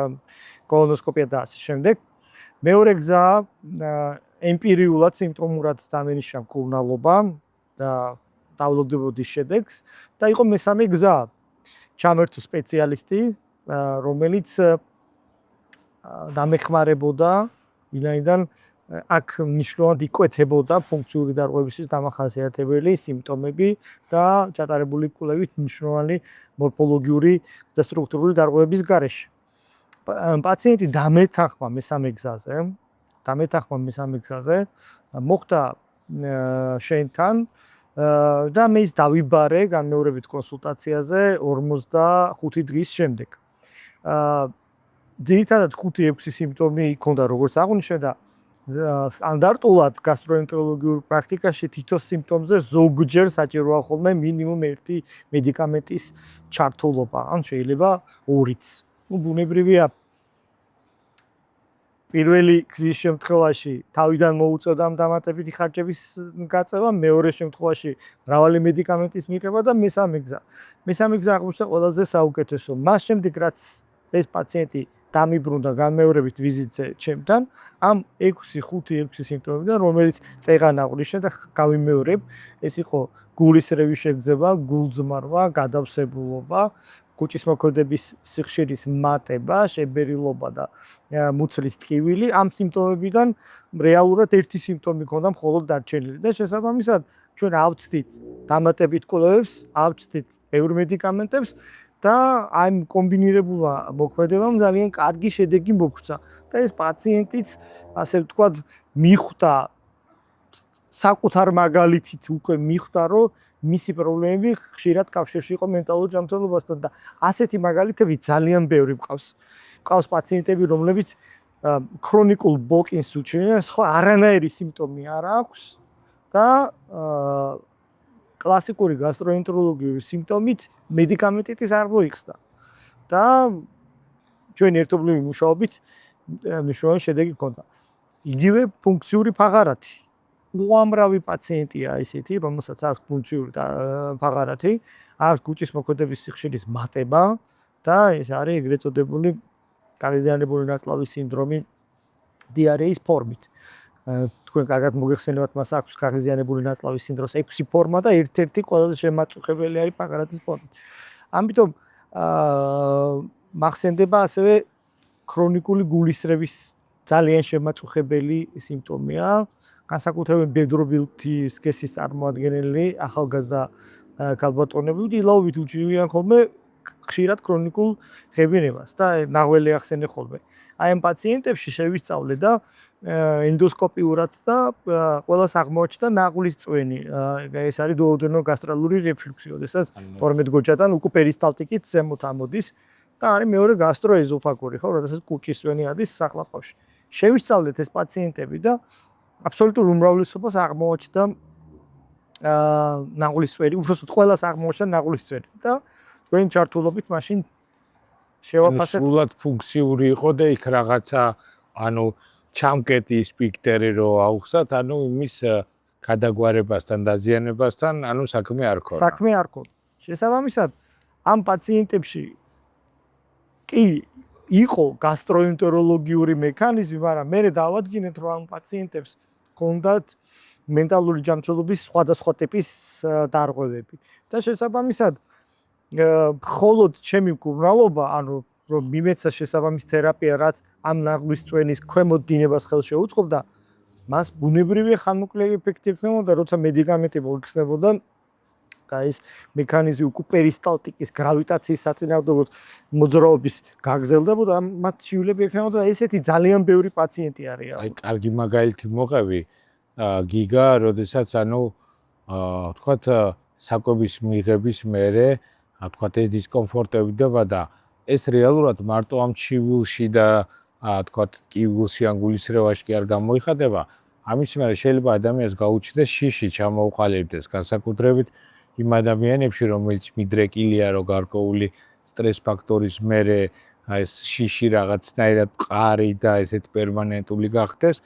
კოლონოსკოპია და ასე შემდეგ. მეორე გზა ემპირიულად სიმპტომურად დამენიშნა მკურნალობა და დაავლოდებოდი შედეგს და იყო მესამე გზა ჩამერთო სპეციალისტი, რომელიც დამეხმარებოდა, ვინაიდან აქ მნიშვნელოვნად იკვეთებოდა ფუნქციური დარღვევების დამახასიათებელი სიმპტომები და ჩატარებული კვლევით მნიშვნელოვანი მორფოლოგიური და სტრუქტურული დარღვევების გარეშე. პაციენტი დამეთანხმა მესამე გზაზე, მოხდა შენთან და მე ის დავიბარე განმეორებით კონსულტაციაზე 45 დღის შემდეგ. ძირითადად 5-6 სიმპტომი ჰქონდა, როგორც აღვნიშნე და სტანდარტულად გასტროენტეროლოგიურ პრაქტიკაში თითო სიმპტომზე ზოგჯერ საჭიროა ხოლმე მინიმუმ 1 მედიკამენტის ჩართულობა, ან შეიძლება 2-იც. ბუნებრივია პირველი გზის შემთხვევაში თავიდან მოუწოდა ამ დამატებითი ხარჯების გაწევა, მეორე შემთხვევაში მრავალი მედიკამენტის მიღება და მესამე გზა აღმოჩნდა ყველაზე საუკეთესო. მას შემდეგ რაც ეს პაციენტი დამიბრუნდა განმეორებით ვიზიტზე ჩემთან, ამ 5-6 სიმპტომიდან, რომელიც წეღან აღვნიშნე და გავიმეორებ, ეს იყო გულის რევის შეგრძნება, გულძმარვა, გადავსებულობა, კუჭის მოქმედების სიხშირის მატება, შებერილობა და მუცლის ტკივილი. ამ სიმპტომებიდან რეალურად ერთი სიმპტომი ჰქონდა მხოლოდ დარჩენილი და შესაბამისად ჩვენ ავწდით დამატებით კვლევებს, ავწდით ბევრ მედიკამენტებს და აი კომბინირებულმა მოქმედებამ ძალიან კარგი შედეგი მოგვცა და ეს პაციენტიც ასე ვთქვათ მიხვდა საკუთარ მაგალითით უკვე მიხვდა რომ მისი პრობლემები ხშირად კავშირში იყო მენტალურ ჯანმრთელობასთან და ასეთი მაგალითები ძალიან ბევრი მყავს. მყავს პაციენტები, რომლებიც ქრონიკულ ბლოკინს უჩინიან, სხვა არანაირი სიმპტომი არ აქვს და კლასიკური გასტროენტეროლოგიური სიმპტომით მედიკამენტით არ მოიხსნა. და ჩვენ ერთობლივი მუშაობით მნიშვნელოვანი შედეგი ჰქონდა. იგივე ფუნქციური ფაღარათი. უამრავი პაციენტია ესეთი, რომელსაც აქვს ფუნქციური ფაღარათი, აქვს გუჭის მოქმედების სიხშირის მატება და ეს არის ეგრეთ წოდებული გაღიზიანებული ნაწლავის სინდრომი დიარეის ფორმით. თქვენ კარგად მოგეხსენებათ, მას აქვს გაღიზიანებული ნაწლავის სინდრომის 6 ფორმა და ერთ-ერთი ყველაზე შემაწუხებელი არის ფაღარათის ფორმით. ამიტომ მახსენდება ასევე ქრონიკული გულისრევის ძალიან შემაწუხებელი სიმპტომია. განსაკუთრებით ბედრობილთი სქესის წარმოადგენელი ახალგაზრდა ქალბატონები დილაობით უჩივიან ხოლმე ხშირად ქრონიკულ ღებინებას და ნაღველი ახსენე ხოლმე. აი ამ პაციენტებში შევისწავლე და ენდოსკოპიურად და ყველას აღმოაჩნდა ნაღვლის წვენი. ეს არის დუოდენო გასტრალური რეფლიუქსი, როდესაც 12 გოჯადან უკვე პერისტალტიკით ზემოთ ამოდის და არის მეორე გასტროეზოფაგური, ხო, როდესაც კუჭის წვენი ადის სახლაპავში. შევისწავლეთ ეს პაციენტები და აბსოლუტურ უმრავლესობას აღმოაჩნდა ნაღვლის წვენი, უბრალოდ ყველას აღმოაჩნდა ნაღვლის წვენი და თქვენ ჩართულობით მაშინ შევაფასეთ. სულად ფუნქციური იყო და იქ რაღაცა ანუ ჩამკეტი სპექტრი რო აუხსათ, ანუ იმის გადაგვარებასთან, დაზიანებასთან, ანუ საქმე არ ქონდა. საქმე არ ქონდა. შესაბამისად, ამ პაციენტებში კი იყო გასტროენტეროლოგიური მექანიზმი, მაგრამ მე დავადგინეთ, რომ ამ პაციენტებს ჰქონდათ მენტალური ჯანმრთელობის სხვადასხვა ტიპის დარღვევები და შესაბამისად მხოლოდ ჩემი მკურნალობა, ანუ რომ მიმეცა შესაბამის თერაპია, რაც ამ ნაღვლის წვენის ქვემოთ დინებას ხელს შეუწყობდა, მას ბუნებრივი ხანმოკლე ეფექტი ექნებოდა, როცა მედიკამენტი მოიხსნებოდა და ეს მექანიზმი უკვე პერისტალტიკის გრავიტაციის საწინააღმდეგოდ მოძრაობის გაგრძელდებოდა, მათ სიულები ექნებოდა და ესეთი ძალიან ბევრი პაციენტი არის. აი კარგი მაგალითი მოყევი გიგა, როდესაც ანუ ვთქვათ საკვების მიღების მერე ვთქვათ ეს დისკომფორტები და ეს რეალურად მარტო ამ ჩივილში და ვთქვათ კიბულში ან გულისრევაში კი არ გამოიხატება. ამის მერე შეიძლება ადამიანს გაუჩნდეს შიში ჩამოუყალიბდეს, განსაკუთრებით იმ ადამიანებში, რომელიც მიდრეკილია რო გარკვეული სტრეს ფაქტორის მერე ეს შიში რაღაცნაირად მყარი და ესეთ პერმანენტული გახდეს,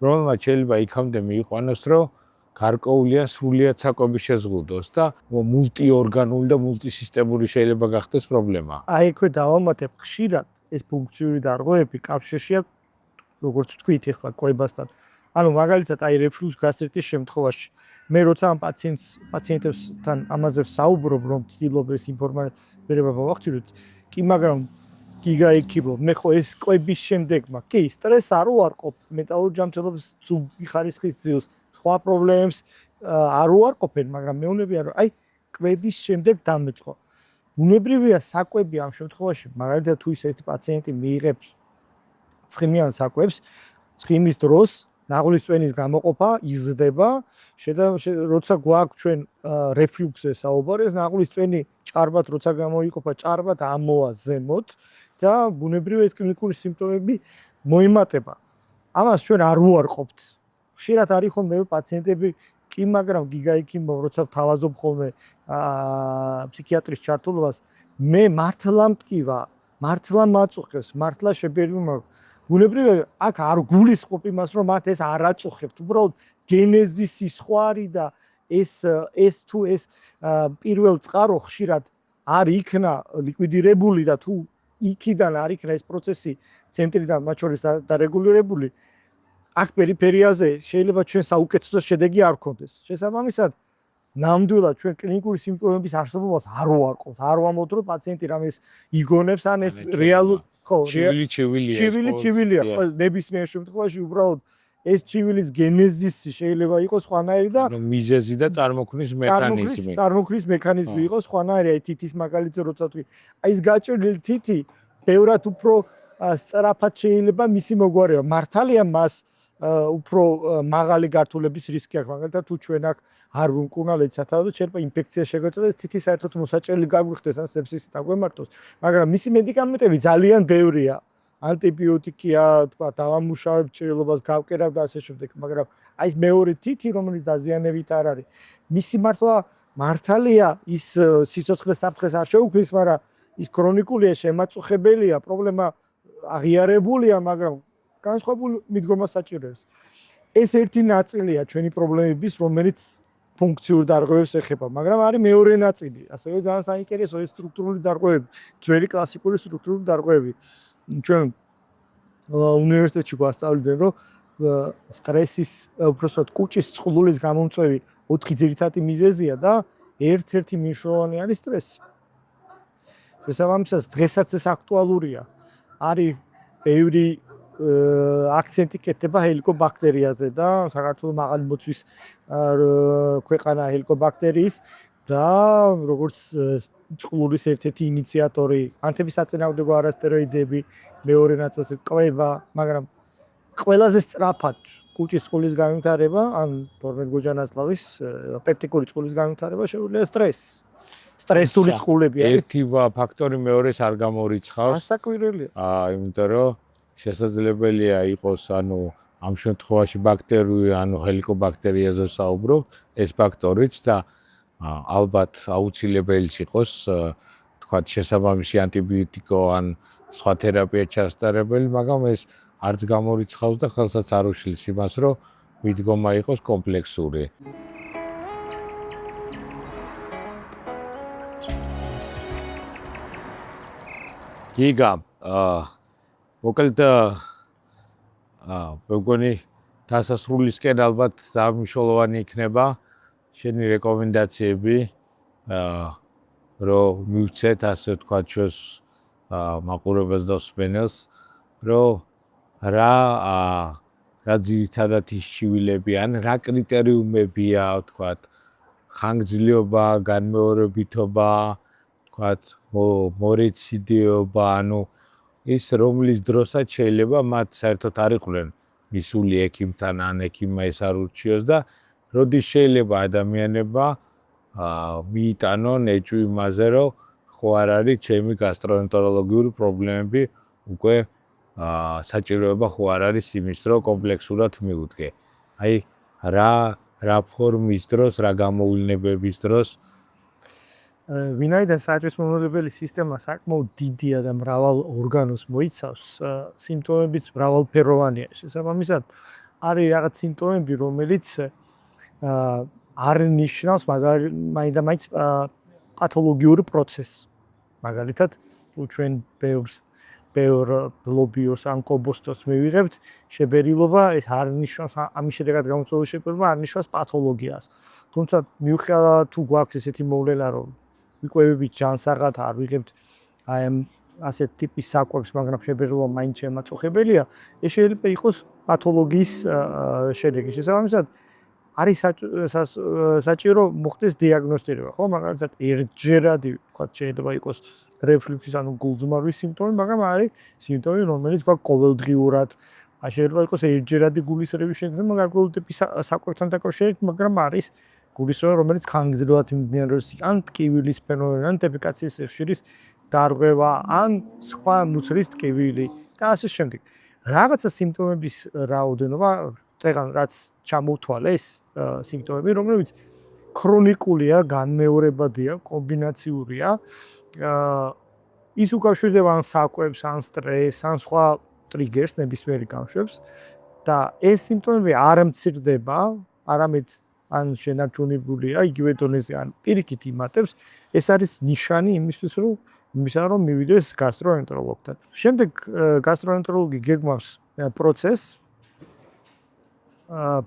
რომელმაც შეიძლება იქამდე მიიყვანოს, რომ გარკვეულია სრულიად საკვები შეზღუდოს და მულტიორგანული და მულტისისტემური შეიძლება გახდეს პრობლემა. აი ექვე დავამატებ, ხშირად ეს ფუნქციური დარღვევები კავშირშია, როგორც თქვით ახლა კვებასთან. ანუ მაგალითად აი რეფლუქს გასტრიტის შემთხვევაში მე როცა ამ პაციენტებთან ამაზე ვსაუბრობ, რომ ვცდილობ ეს ინფორმაცია მოვახდინოთ, კი მაგრამ გიგა იქიბო, მე ხო ეს კვების შემდეგმა, კი სტრესს არ უარყოფ, მენტალურ ჯანმრთელობის ძუგი ხარისხის ძილს, სხვა პრობლემებს არ უარყოფენ, მაგრამ მეუბნებიან, რომ აი კვების შემდეგ დამეწყო. ბუნებრივია საკვები ამ შემთხვევაში, მაგალითად თუ ისეთი პაციენტი მიიღებს ცხიმიან საკვებს, ცხიმის დროს ნაღვლის წვენის გამოყოფა იზრდება, როცა გვაქვს ჩვენ რეფლიუქსზე საუბარი, ეს ნაღვლის წვენი ჭარბად როცა გამოიყოფა, ჭარბად ამოვა ზემოთ და ბუნებრივია ეს კლინიკური სიმპტომები მოიმატება. ამას ჩვენ არ უარყოფთ. ხშირად არის ხოლმე პაციენტები კი, მაგრამ გიგაიქიმო, როცა ვთავაზობ ხოლმე ფსიქიატრის ჩართულობას, მე მართლა მტკივა, მართლა მაწუხებს, მართლა შეგერმი მაქვს. ბუნებრივია აქ არ გულისხმობ იმას, რომ მათ ეს არ აწუხებთ. უბრალოდ გენეზისი სხვა არის და ეს თუ ეს პირველ წყარო ხშირად არ იქნა ლიკვიდირებული და თუ იქიდან არ იქნა ეს პროცესი ცენტრიდან მათ შორის დარეგულირებული, აქ პერიფერიაზე შეიძლება ჩვენ საუკეთესო შედეგი არ გქონდეს. შესაბამისად, ნამდვილად ჩვენ კლინიკური სიმპტომების არსებობას არ ვუარყოფთ. არ ვამბობთ, რომ პაციენტი რამეს იგონებს, ან ეს რეალურ ჩივილი-ჩივილია. ნებისმიერ შემთხვევაში უბრალოდ ეს ჩივილის გენეზისი შეიძლება იყოს სხვანაირი და მიზეზი და წარმოქმნის მექანიზმი. წარმოქმნის მექანიზმი იყოს სხვანაირი, აი თითის მაგალითზე როცა თქვი. აი ეს გაჭრილი თითი ბევრად უფრო სწრაფად შეიძლება მისი მოგვარება. მართალია მას უფრო მაღალი გართულების რისკი აქვს, მაგალითად თუ ჩვენ აქ არ ვიმკურნალეთ სათავე, შეიძლება ინფექცია შეგვეწოდეს, თითი საერთოდ მოსაჭრელი გაგვიხდეს ან სეფსისი დაგვემართოს, მაგრამ მისი მედიკამენტები ძალიან ბევრია. ანტიბიოტიკია, თქვა, დავამუშავებ ჭრილობას, გავკერავ და ასე შემდეგ, მაგრამ აი ეს მეორე თითი, რომელიც დაზიანებით არ არის, მისი მართლა მართალია ის სიცოცხლე საფრთხეს არ შეუქმნის, მაგრამ ის ქრონიკულია, შემაწუხებელია, პრობლემა აღიარებულია, მაგრამ განსხვავებულ მიდგომას საჭიროებს. ეს ერთი ნაწილია ჩვენი პრობლემების, რომელიც ფუნქციურ დარღვევებს ეხება, მაგრამ არის მეორე ნაწილი, ასევე ძალიან საინტერესო ეს სტრუქტურული დარღვევები, ძველი კლასიკური სტრუქტურული დარღვევები. ჩვენ უნივერსიტეტში გვასწავლიდნენ, რომ სტრესის, უბრალოდ კუჭის წყლულის გამომწვევი 4 ძირითადი მიზეზია და ერთ-ერთი მნიშვნელოვანი არის სტრესი. შესაბამისად, დღესაც ეს აქტუალურია. არის ბევრი აქცენტი კეთდება ჰელიკობაქტერიაზე და საქართველოს მაღალი მოცვის ქვეყანა ჰელიკობაქტერიის და როგორც წყლულის ერთ-ერთი ინიციატორი, ანთების საწინააღმდეგო არასტეროიდები, მეორე ნაწილზე კვება, მაგრამ ყველაზე სწრაფად კუჭის წყულის განვითარება, ან ფორმენ-გოჯანაზლავის პეპტიკური წყულის განვითარება შეუძლია სტრესული წყულები არის. ერთი ფაქტორი მეორეს არ გამორიცხავს. ასაკვირველია. იმიტომ რომ შესაძლებელია იყოს, ამ შემთხვევაში ბაქტერიული, ჰელიკობაქტერიაზე საუბრობ, ეს ფაქტორიც და ალბათ აუცილებელიც იყოს, თქვათ, შესაბამისი ანტიბიოტიკო ან სხვა თერაპია ჩასატარებელი, მაგრამ ეს არც გამორიცხავს და ხელსაც არ უშლის იმას, რომ მიდგომა იყოს კომპლექსური. გიგა, მოკლედ მეგონი დასასრულისკენ ალბათ ძალიან მნიშვნელოვანი იქნება შენი რეკომენდაციები, რომ მივცეთ ასე ვთქვათ ჩვენს მაყურებელს და მსმენელს, რომ რა ძირითადად ის ჩივილები ან რა კრიტერიუმებია, ვთქვათ, ხანგრძლივობა, განმეორებითობა, ვთქვათ, მორეციდეობა, ის რომლის დროსაც შეიძლება მათ საერთოდ არ იყვნენ მისული ექიმთან ან ექიმმა ეს არ ურჩიოს და როდის შეიძლება ადამიანება მიიტანონ ეჭვი იმაზე, რომ ხო არ არის ჩემი გასტროენტეროლოგიური პრობლემები უკვე საჭიროება ხო არ არის იმის, რომ კომპლექსურად მიუდგე. აი რა ფორმის დროს, რა გამოვლენების დროს ვინაიდან საჭიროებრივი სისტემა საკმაოდ დიდია და მრავალ ორგანოს მოიცავს, სიმპტომებიც მრავალფეროვანია. შესაბამისად, არის რაღაც სიმპტომები, რომელიც არ ნიშნავს მაინდა-მაინც პათოლოგიური პროცესს. მაგალითად, თუ ჩვენ ბევრ ლობიოს ან კომბოსტოს მივიღებთ, შებერილობა ეს არ ნიშნავს ამის შედეგად გამოწვეული შებერილობა არ ნიშნავს პათოლოგიას. თუმცა მიუხედავად თუ გვაქვს ესეთი მოვლენა, რომ ვიკვებებით ჯანსაღად, არ ვიღებთ აი ამ ასეთ ტიპის საკვებს, მაგრამ შებერილობა მაინც შემაწუხებელია, ეს შეიძლება იყოს პათოლოგიის შედეგი. შესაბამისად, არის საჭირო მოხდეს დიაგნოსტირება, ხო? მაგალითად, ერთჯერადი, ვთქვათ, შეიძლება იყოს რეფლუქსის, გულძმარვის სიმპტომი, მაგრამ არის სიმპტომი, რომელიც გვაქვს ყოველდღიურად. შეიძლება იყოს ერთჯერადი გულისრევის შექმნა, გარკვეული ტიპის საკვებთან დაკავშირებით, მაგრამ არის გულისრევა, რომელიც ხანგრძლივად მიმდინარეობს, ან ტკივილის ფენომენი, ან დეფეკაციის სიხშირის დარღვევა, ან სხვა მუცლის ტკივილი და ასე შემდეგ. რაღაცა სიმპტომების რაოდენობა დღეღან რაც ჩამოვთვალეს სიმპტომები, რომლებიც ქრონიკულია, განმეორებადია, კომბინაციურია, ის უკავშირდება ან საკვებს, ან სტრესს, ან სხვა ტრიგერს, ნებისმიერ გამშვებს და ეს სიმპტომები არ მცირდება, არამედ ან შენარჩუნებულია იგივე დონეზე, ან პირიქით იმატებს, ეს არის ნიშანი იმისთვის, რომ მივიდეს გასტროენტეროლოგთან. შემდეგ გასტროენტეროლოგი გეგმავს პროცესს.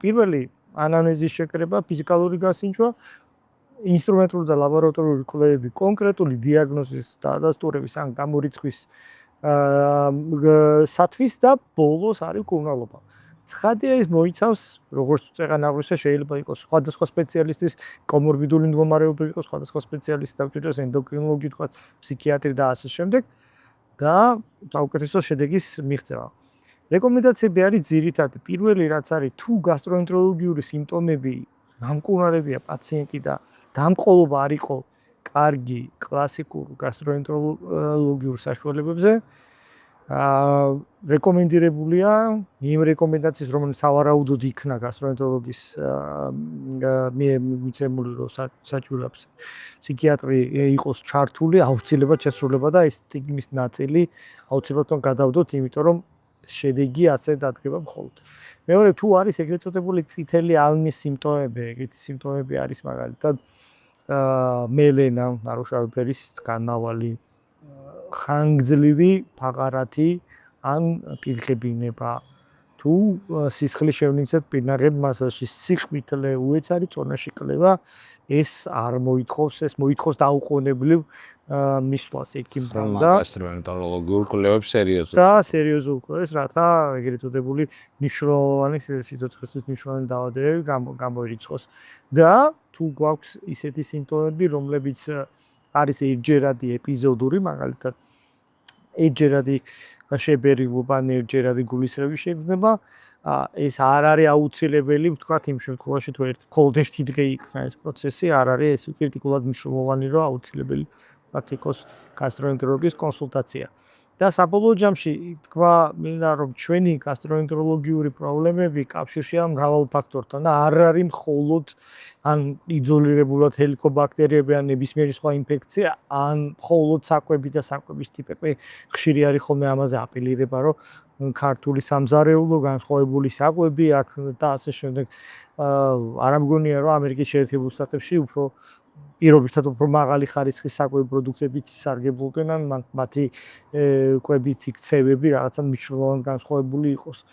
პირველი ანამნეზის შეკრება, ფიზიკალური გასინჯვა, ინსტრუმენტული და ლაბორატორიული კვლევები, კონკრეტული დიაგნოზის დადასტურების ან გამორიცხვის სათვის და ბოლოს არის მკურნალობა. ცხადია ის მოიცავს როგორც წეღან აღვისე შეიძლება იყოს სხვადასხვა სპეციალისტის კომორბიდული მდგომარეობა იყოს სხვადასხვა სპეციალისტი დაგვჭირდეს ენდოკრინოლოგი თქვა ფსიქიატრი და ასე შემდეგ და საუკეთესო შედეგის მიღწევა. რეკომენდაციები არის ძირითადად პირველი რაც არის თუ გასტროენტეროლოგიური სიმპტომები გამკურნალებია პაციენტი და დამყოლობა არ იყო კარგი კლასიკურ გასტროენტეროლოგიურ საშუალებებზე რეკომენდირებულია იმ რეკომენდაციის რომელიც სავარაუდოდ იქნა გასტროენტეროლოგის მიცემული რომ საჭიროებს ფსიქიატრი იყოს ჩართული აუცილებლად შესრულება და ეს სტიგმის ნაწილი აუცილებლად გადავდოთ იმიტომ რომ შედეგი ასე დადგება მხოლოდ. მეორე თუ არის ეგრეთ წოდებული წითელი ალმის სიმპტომები, ეგეთი სიმპტომები არის მაგალითად მელენა, ნაროშავი ფერის განმავალი, ხანგრძლივი ფაღარათი ან პირხებინება. თუ სისხლის შევნიცად პირნაღებ მასალში სიყვითლე უეცარი წონაში კლევა ეს არ მოითხოვს, ეს მოითხოვს დაუყოვნებლივ მისვლას ექიმთან და გასტროენტეროლოგიურ კვლევებს სერიოზულად. და სერიოზულ კვლევებს, რათა ეგრეთ წოდებული მნიშვნელოვანი სიცოცხლის მნიშვნელოვანი დაავადებები გამოირიცხოს. და თუ გვაქვს ისეთი სიმპტომები, რომლებიც არის ერთჯერადი ეპიზოდური, მაგალითად ერთჯერადი შებერილობა, ერთჯერადი გულისრევი შეგრძნება, ეს არ არის აუცილებელი, ვთქვათ, იმ შემთხვევაში თუ მხოლოდ ერთი დღე იქნა ეს პროცესი, არ არის ეს კრიტიკულად მნიშვნელოვანი, რომ აუცილებელი ვთქვათ, გასტროენტეროლოგის კონსულტაცია. და საბოლოო ჯამში თქვა მინდა რომ ჩვენი გასტროენტეროლოგიური პრობლემები კავშირშია მრავალ ფაქტორთან და არ არის მხოლოდ ან იზოლირებულად ჰელიკობაქტერიები ან ნებისმიერი სხვა ინფექცია, ან მხოლოდ საკვები და საკვების ტიპები. ხშირი არის ხოლმე ამაზე აპელირება, რომ ქართული სამზარეულო განსხვავებული საკვები აქ და ასე შემდეგ. არ მგონია რომ ამერიკის შეერთებულ შტატებში უფრო პირობითად უფრო მაღალი ხარისხის საკვები პროდუქტებით სარგებლობენ ან მათი კვებითი ქცევები რაღაცა მნიშვნელოვნად განსხვავებული იყოს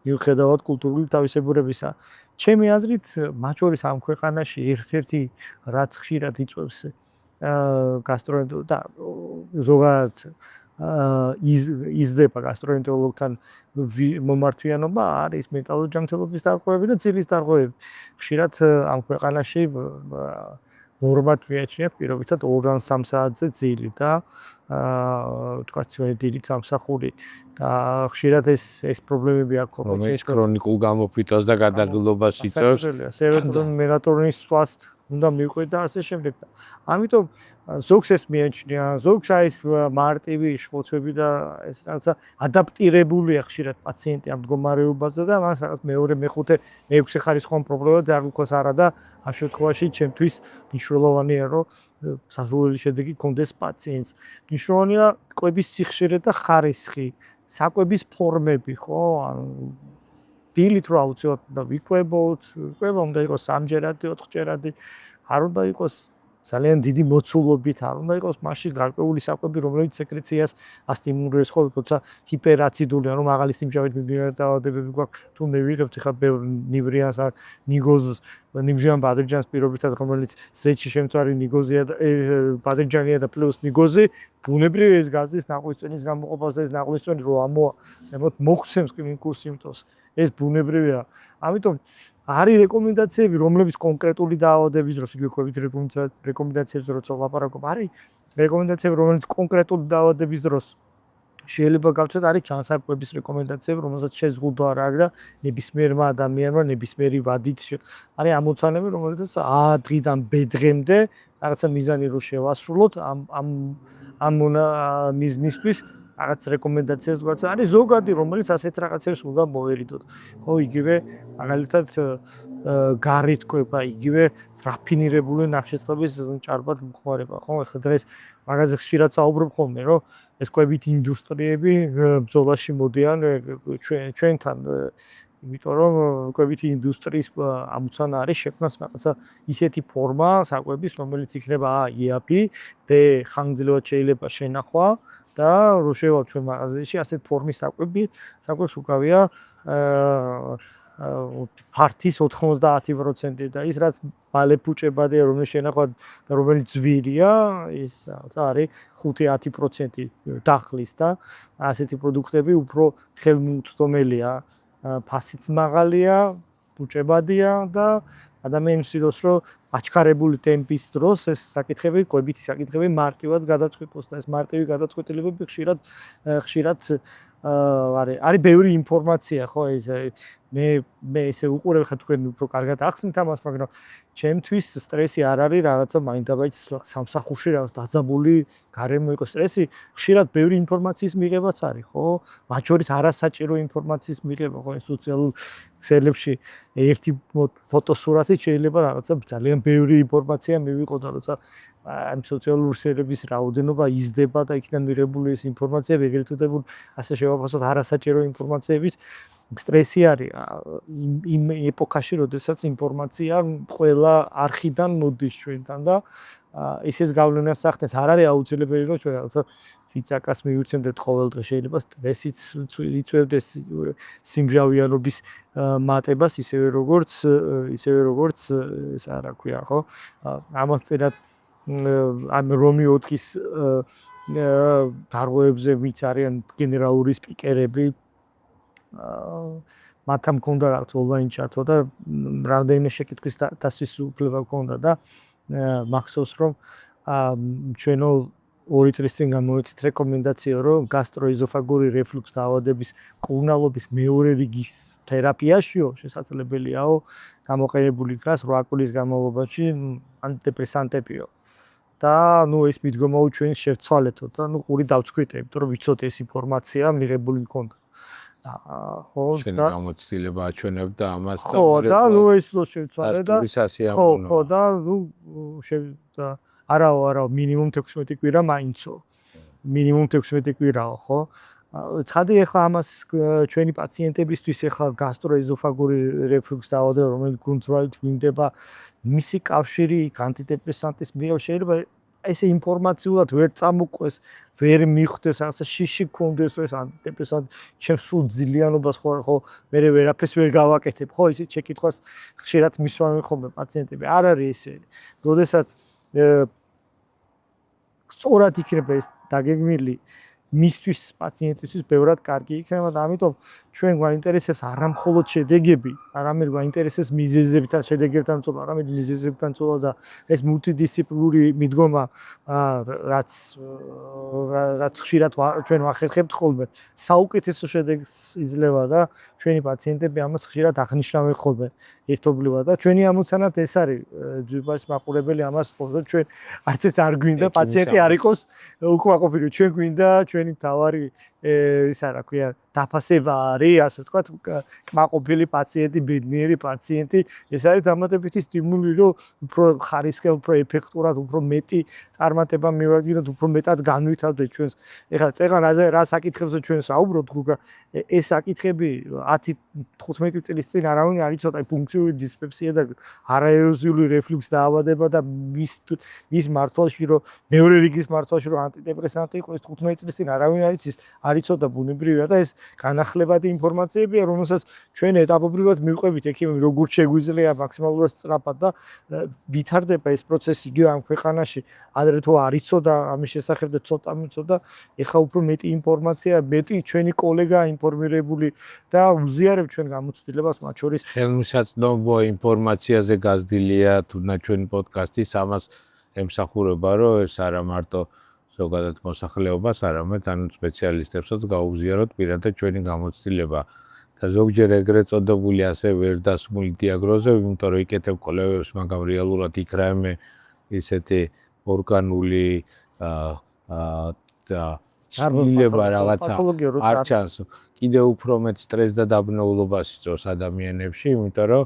მიუხედავად კულტურული თავისებურებისა. ჩემი აზრით, მათ შორის ამ ქვეყანაში ერთ-ერთი რაც ხშირად იწვევს გასტროენტეროლოგ და ზოგადად იზრდება გასტროენტეროლოგთან მომართვიანობა არის მეტალოჯანმრთელობის დარღვევები და ძილის დარღვევები. ხშირად ამ ქვეყანაში ნორმად მიაჩნია პირობითად 2-3 საათზე ძილი და თქვათ დილით სამსახური და ხშირად ეს პრობლემები აქვს რომელიც ქრონიკულ გამოფიტვას და გადაგლობას იწვევს. სეროტონინ, მელატონინის სვას უნდა მივყვეთ და ასე შემდეგ. ამიტომ ზოგს ეს მიაჩნია, ზოგს ის მარტივი შფოთვები და ეს რაღაცა ადაპტირებულია ხშირად პაციენტი ამ მდგომარეობაზე და მას რაღაც მეორე, მეხუთე, მეექვსე ხარისხოვან პრობლემად არ გქოს არა და ამ შემთხვევაში ჩემთვის მნიშვნელოვანია რომ სასურველი შედეგი გქონდეს პაციენტს. მნიშვნელოვანია კვების სიხშირე და ხარისხი, საკვების ფორმები, ხო? დილით რა აუცილებლად უნდა ვიკვებოთ, კვება უნდა იყოს 3ჯერადი, 4ჯერადი, არ უნდა იყოს ძალიან დიდი მოცულობით, არ უნდა იყოს მასში გარკვეული საკვები, რომლებიც სეკრეციას ასტიმულირებს, ხო, როცა ჰიპერაციდული, ანუ მაღალი სიმჟავით მიმდინარე დაავადებები გვაქვს, თუ მე ვიღებთ ხა ნივრიანს, ნიგოზს, ნივრიან ბადრიჯანს პირობითად, რომელიც ზეთში შემწვარი ნიგოზია და ბადრიჯანია და პლუს ნიგოზი, ბუნებრივი ეს გაზის ნაღვისწვენის გამოყოფას და ეს ნაღვისწვენი რო ამოა, მოხსენს კლინიკურ სიმპტომს. ეს ბუნებრივია. ამიტომ არის რეკომენდაციები, რომლებიც კონკრეტული დაავადების დროს იგივე კვებით რეკომენდაციებს როცა ვლაპარაკობ, არის რეკომენდაციები, რომელიც კონკრეტული დაავადების დროს შეიძლება გავცეთ, არის ჩანსაკვების რეკომენდაციები, რომელსაც შეზღუდვა არ აქვს და ნებისმიერმა ადამიანმა ნებისმიერი ვადით არის ამოცანები, რომელსაც A დღიდან B დღემდე რაღაცა მიზანი რო შევასრულოთ ამ მიზნისთვის რაღაც რეკომენდაციებს გვაქვს. არის ზოგადი, რომელიც ასეთ რაღაცებს უნდა მოერიდოთ. ხო, იგივე მაგალითად გარეთ კვება, იგივე რაფინირებული ნახშირწყლების ჭარბად მოხმარება. ხო, ახლა დღეს მაგაზე ხშირად საუბრობ ხოლმე, რომ ეს კვებითი ინდუსტრიები ბრძოლაში მოდიან ჩვენთან. იმიტომ რომ კვებითი ინდუსტრიის ამოცანა არის შექმნას რაღაცა ისეთი ფორმა საკვების, რომელიც იქნება A იაფი, B ხანგრძლივად შეიძლება შენახვა და რო შევალ ჩვენ მაღაზიაში ასეთ ფორმის საკვებს უკავია ფართის 90% და ის რაც მალეფუჭებადია რომელიც შენახვა და რომელიც ძვირია ის არის 5-10% დახლის და ასეთი პროდუქტები უფრო ხელმიუწვდომელია ფასიც მაღალია, ბუჭებადია და ადამიანს იდოს რომ აჩქარებული ტემპის დროს ეს საკითხები, კვებითი საკითხები მარტივად გადაწყვეტოს და ეს მარტივი გადაწყვეტილებები ხშირად არის ბევრი ინფორმაცია, ხო, ეს მე ესე უყურებ ხა თქვენ უფრო კარგად ახსნით ამას, მაგრამ ჩემთვის სტრესი არ არის რაღაცა მაინდაბაჭ სამსახურში რაღაც დაძაბული გარემო იყო სტრესი, ხშირად ბევრი ინფორმაციის მიღებაც არის, ხო? მათ შორის არასაჭირო ინფორმაციის მიღება, ხო, ეს სოციალურ ქსელებში ერთი ფოტოსურათით შეიძლება რაღაცა ძალიან ბევრი ინფორმაცია მივიღო და როცა ამ სოციალურ ქსელების რაოდენობა იზრდება და იქიდან მიღებული ეს ინფორმაცია ეგრეთ წოდებულ ასე შევაფასოთ არასაჭირო ინფორმაციების სტრესი არის იმ ეპოქაში, როდესაც ინფორმაცია ყველა არხიდან მოდის ჩვენთან და ისეს გავლენას ახდენს. არ არის აუცილებელი რომ ჩვენ რაღაცა ციცაკას მივირჩენდეთ ყოველდღე, შეიძლება სტრესიც იწვევდეს სიმჟავიანობის მატებას, ისევე როგორც ესა რა ქვია, ხო? ამასწორად ამ რომი ოთხის დარღვევებზე ვიც არიან გენერალური სპიკერები მათამ მქონდა რაღაც ონლაინ ჩართვა და რამდენიმე შეკითხვის დასვის უფლება მქონდა და მახსოვს რომ ჩვენო 2 წლის წინ გამოიწვიეთ რეკომენდაცია რომ გასტროეზოფაგური რეფლუქს დაავადების კურნალობის მეორე რიგის თერაპიაშიო შესაძლებელიაო გამოყენებული იქნას 8 კვირის განმავლობაში ანტიდეპრესანტებიო და ეს მიდგომა ჩვენ შევცვალეთო და ყური დავწქვიტე, იმიტომ რომ ვიცოთ ეს ინფორმაცია მიღებული მქონდა. ხო, შენ გამოცდილება აჩვენებდა ამას და და ეს რო შევცვალე და ხო და არა მინიმუმ 16 კვირა მაინცო. მინიმუმ 16 კვირაო, ხო? ცხადი ახლა ამას ჩვენი პაციენტებისთვის ახლა გასტროეზოფაგური რეფლუქს დაავადება, რომელიც გუნდრაით ვლინდება, მისი კავშირი ანტიდეპრესანტის მიერ შეიძლება ესე ინფორმაციულად ვერ წამოყვეს, ვერ მიხვდეს, რაღაცა შიში გქონდეს ეს ანტიდეპრესანტი, ჩემს სულ ძილიანობას ხო მე ვერაფერს ვერ გავაკეთებ, ხო, ისე შეკითხვას ხშირად მისვამენ ხოლმე პაციენტები. არ არის ესე. როდესაც სწორად იქნება ეს დაგეგმილი მისთვის პაციენტისთვის ბევრად კარგი იქნება და ამიტომ ჩვენ გვაინტერესებს არა მხოლოდ შედეგები, არამედ გვაინტერესებს მიზეზებთან, შედეგებთან წოლა, არამედ მიზეზებთან წოლა და ეს მულტიდისციპლინური მიდგომა, რაც ხშირად ჩვენ ვახერხებთ ხოლმე, საუკეთესო შედეგს იძლევა და ჩვენი პაციენტები ამას ხშირად აღნიშნავენ ხოლმე ერთობლივად და ჩვენი ამოცანად ეს არის ჯიბას მაყურებელი ამას პოზო ჩვენ არც ეს არ გვინდა პაციენტი არ იყოს უკმაყოფილო, ჩვენ გვინდა ჩვენი თავარი ისა რა ქვია დაფასება არის, ასე ვთქვათ, კმაყოფილი პაციენტი, ბედნიერი პაციენტი, ეს არის დამატებითი სტიმული, რომ უფრო ხარისხიან, უფრო ეფექტურად, უფრო მეტი წარმატება მივაგიროთ, უფრო მეტად განვითარდეთ ჩვენს. ეხლა წეღანაზე რა საკითხებზე ჩვენ საუბრობთ, ეს საკითხები 10-15 წლის წინ არავინ არ იცოდა, ფუნქციური დისპეპსია და არაეროზიული რეფლუქს დაავადება და მის მართვაში, რომ მეორე რიგის მართვაში, რომ ანტიდეპრესანტი იყო, ეს 15 წლის წინ არავინ არ იცის, არ იცოდა ბუნებრივია და ეს განახლებადი ინფორმაციებია, რომელსაც ჩვენ ეტაპობრივად მივყვებით ექიმები, როგორც შეგვიძლია მაქსიმალურად სწრაფად და ვითარდება ეს პროცესი იგივე ამ ქვეყანაში. ადრე თუ არ იცოდა ამის შესახებ და ცოტა მიცოდა, ეხლა უფრო მეტი ინფორმაცია, მეტი ჩვენი კოლეგა ინფორმირებული და უზიარებ ჩვენ გამოცდილებას მათ შორის ხელმისაწვდომო ინფორმაციაზე გაზრდილია თუნდაც ჩვენი პოდკასტის ამას ემსახურება, რომ ეს არა მარტო ზოგადად მოსახლეობას, არამედ ანუ სპეციალისტებსაც გაუზიაროთ პირადად ჩვენი გამოცდილება და ზოგჯერ ეგრეთ წოდებული ასე ვერ დასმული დიაგნოზები, იმიტომ რომ იკეთებ კვლევებს, მაგრამ რეალურად იქ რაიმე ისეთი ორგანული ცვლილება რაღაცა არ ჩანს. კიდევ უფრო მეტ სტრესს და დაბნეულობას იწვევს ადამიანებში, იმიტომ რომ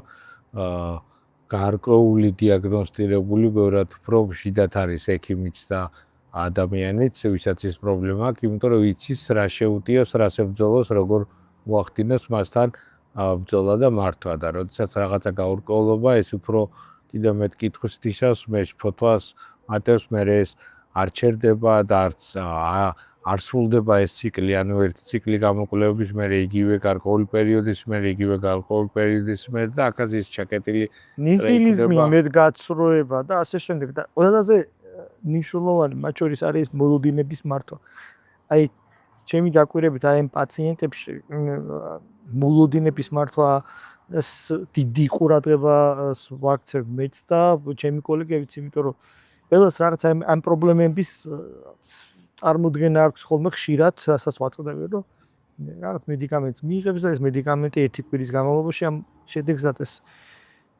გარკვეული დიაგნოსტირებული ბევრად უფრო მშვიდად არის ექიმიც და ადამიანიც, ვისაც ის პრობლემა აქვს, იმიტომ რომ იცის რა შეუტიოს, რას ებრძოლოს, როგორ მოახდინოს მასთან ბრძოლა და მართვა და როდესაც რაღაცა გაურკვევლობა, ეს უფრო კიდევ მეტ კითხვას თიშავს, მე ფოთვას მატებს, მე ეს არ ჩერდება და არ სრულდება ეს ციკლი, ანუ ერთი ციკლი გამოკვლევების, მე იგივე გარკვეული პერიოდის, მე იგივე გარკვეული პერიოდის მე და აქაც ის ჩაკეტილი ნიჰილიზმი, იმედგაცრუება და ასე შემდეგ და ყველაზე მნიშვნელოვანი მათ შორის არის მოლოდინების მართვა. აი ჩემი დაკვირებით აი ამ პაციენტებში მოლოდინების მართვა დიდი ყურადღება ვაქცევ მეც და ჩემი კოლეგებიც, იმიტომ რომ ყველას რაღაც ამ პრობლემების წარმოდგენა აქვს ხოლმე ხშირად, რასაც ვაწყდები, რომ რაღაც მედიკამენტს მიიღებს და ეს მედიკამენტი ერთი კვირის განმავლობაში ამ შედეგს ატეს.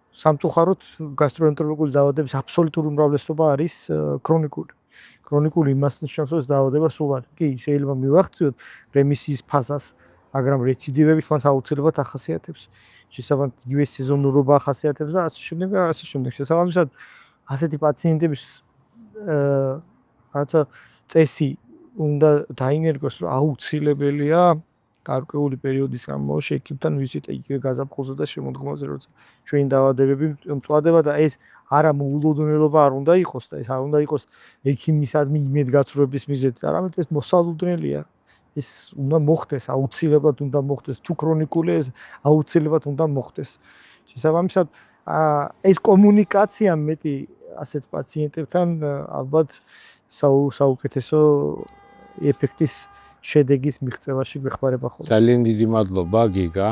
სამწუხაროდ გასტროენტეროლოგიული დაავადების აბსოლუტური უმრავლესობა არის ქრონიკული. ქრონიკული იმას ნიშნავს, რომ ეს დაავადება სულ არის. კი, შეიძლება მივახციოთ რემისიის ფაზას, მაგრამ რეციდივები მას აუცილებლად ახასიათებს. შესაბამისად, იგივე სეზონურობა ახასიათებს და ასე შემდეგ და ასე შემდეგ. შესაბამისად, ასეთი პაციენტების რაღაცა წესი უნდა დაინერგოს, რომ აუცილებელია გარკვეული პერიოდის განმავლობაში ექიმთან ვიზიტა იგივე გაზაფხულზე და შემოდგომაზე, როცა ჩვენი დაავადებები მწვადება და ეს არა მოულოდნელობა არ უნდა იყოს და ეს არ უნდა იყოს ექიმისადმი იმედგაცრუების მიზეზი, არამედ ეს მოსალოდნელია. ეს უნდა მოხდეს, აუცილებლად უნდა მოხდეს. თუ ქრონიკულია, ეს აუცილებლად უნდა მოხდეს. შესაბამისად, ეს კომუნიკაცია მეტი ასეთ პაციენტებთან ალბათ საუკეთესო ეფექტის შედეგის მიღწევაში გვეხმარება ხოლმე. ძალიან დიდი მადლობა გიგა.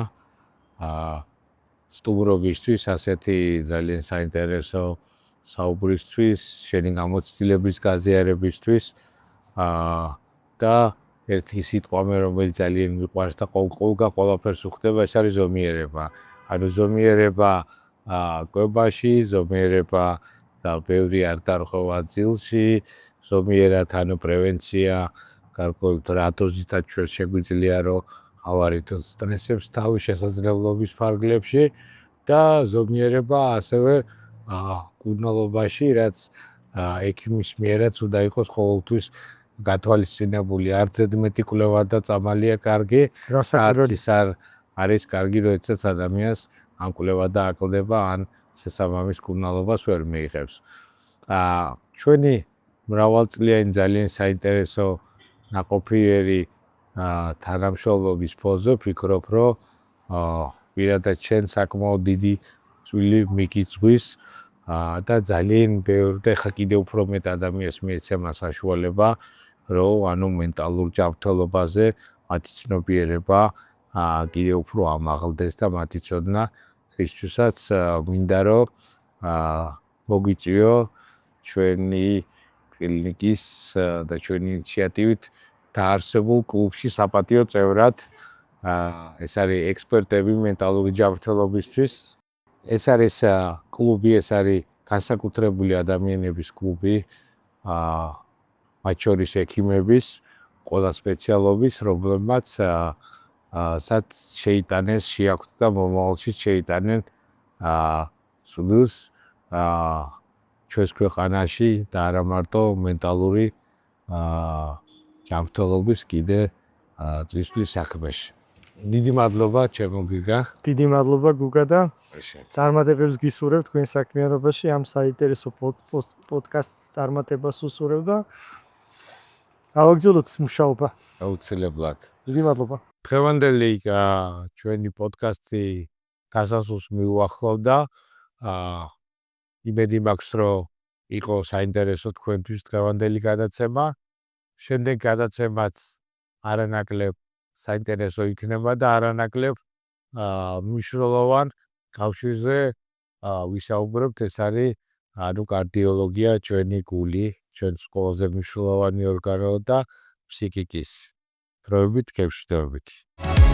სტუმრობისთვის, ასეთი ძალიან საინტერესო საუბრისთვის, შენი გამოცდილების გაზიარებისთვის. და ერთი სიტყვა მე რომელიც ძალიან მიყვარს და ყოველგან ყველაფერს უხდება, ეს არის ზომიერება. ანუ ზომიერება კვებაში, ზომიერება და ბევრი არ დარღვევა ძილში, ზომიერად ანუ პრევენცია, გარკვეულ რა დოზითაც ჩვენ შეგვიძლია რომ ავარითოთ სტრესებს თავის შესაძლებლობის ფარგლებში და ზომიერება ასევე კურნალობაში, რაც ექიმის მიერაც უნდა იყოს ყოველთვის გათვალისწინებული. არც ზედმეტი კვლევა და წამალია კარგი, არც ის არის კარგი, როდესაც ადამიანს ან კვლევა და აკლდება, ან შესაბამის კურნალობას ვერ მიიღებს. ჩვენი მრავალწლიანი ძალიან საინტერესო ნაყოფიერი თანამშრომლობის ფონზე ვფიქრობ, რომ პირადად შენ საკმაოდ დიდი წვლილი მიგიწვის და ძალიან ბევრი და ხა კიდევ უფრო მეტ ადამიანს მიეცემა საშუალება, რომ ანუ მენტალურ ჯანმრთელობაზე მათი ცნობიერება კიდევ უფრო ამაღლდეს და მათი ცოდნა ისთვისაც მინდა რომ მოგვიწვიო ჩვენი კლინიკის და ჩვენი ინიციატივით დაარსებულ კლუბში საპატიო წევრად. ეს არის ექსპერტები მენტალური ჯანმრთელობისთვის. ეს არის კლუბი, ეს არის განსაკუთრებული ადამიანების კლუბი, მათ შორის ექიმების, ყველა სპეციალობის, რომლებმაც სად შეიტანეს, შეაქვთ და მომავალში შეიტანენ სულს ჩვენს ქვეყანაში და არა მარტო მენტალური ჯანმრთელობის კიდე წვისის საქმეში. დიდი მადლობა ჩემო გიგა. დიდი მადლობა გუგა და წარმატებებს გისურვებ თქვენ საქმიანობაში, ამ საინტერესო პოდკასტს წარმატებას უსურვებ და გავაგრძელოთ მუშაობა. აუცილებლად. დიდი მადლობა. დღევანდელი ჩვენი პოდკასტი გასასვლელს მიუახლოვდა. იმედი მაქვს, რომ იყო საინტერესო თქვენთვის დღევანდელი გადაცემა. შემდეგ გადაცემაც არანაკლებ საინტერესო იქნება და არანაკლებ მნიშვნელოვან კავშირზე ვისაუბრებთ. ეს არის ანუ კარდიოლოგია, ჩვენი გული, ჩვენს ყველაზე მნიშვნელოვანი ორგანო და ფსიქიკის. დროებით, გემშვიდობებით.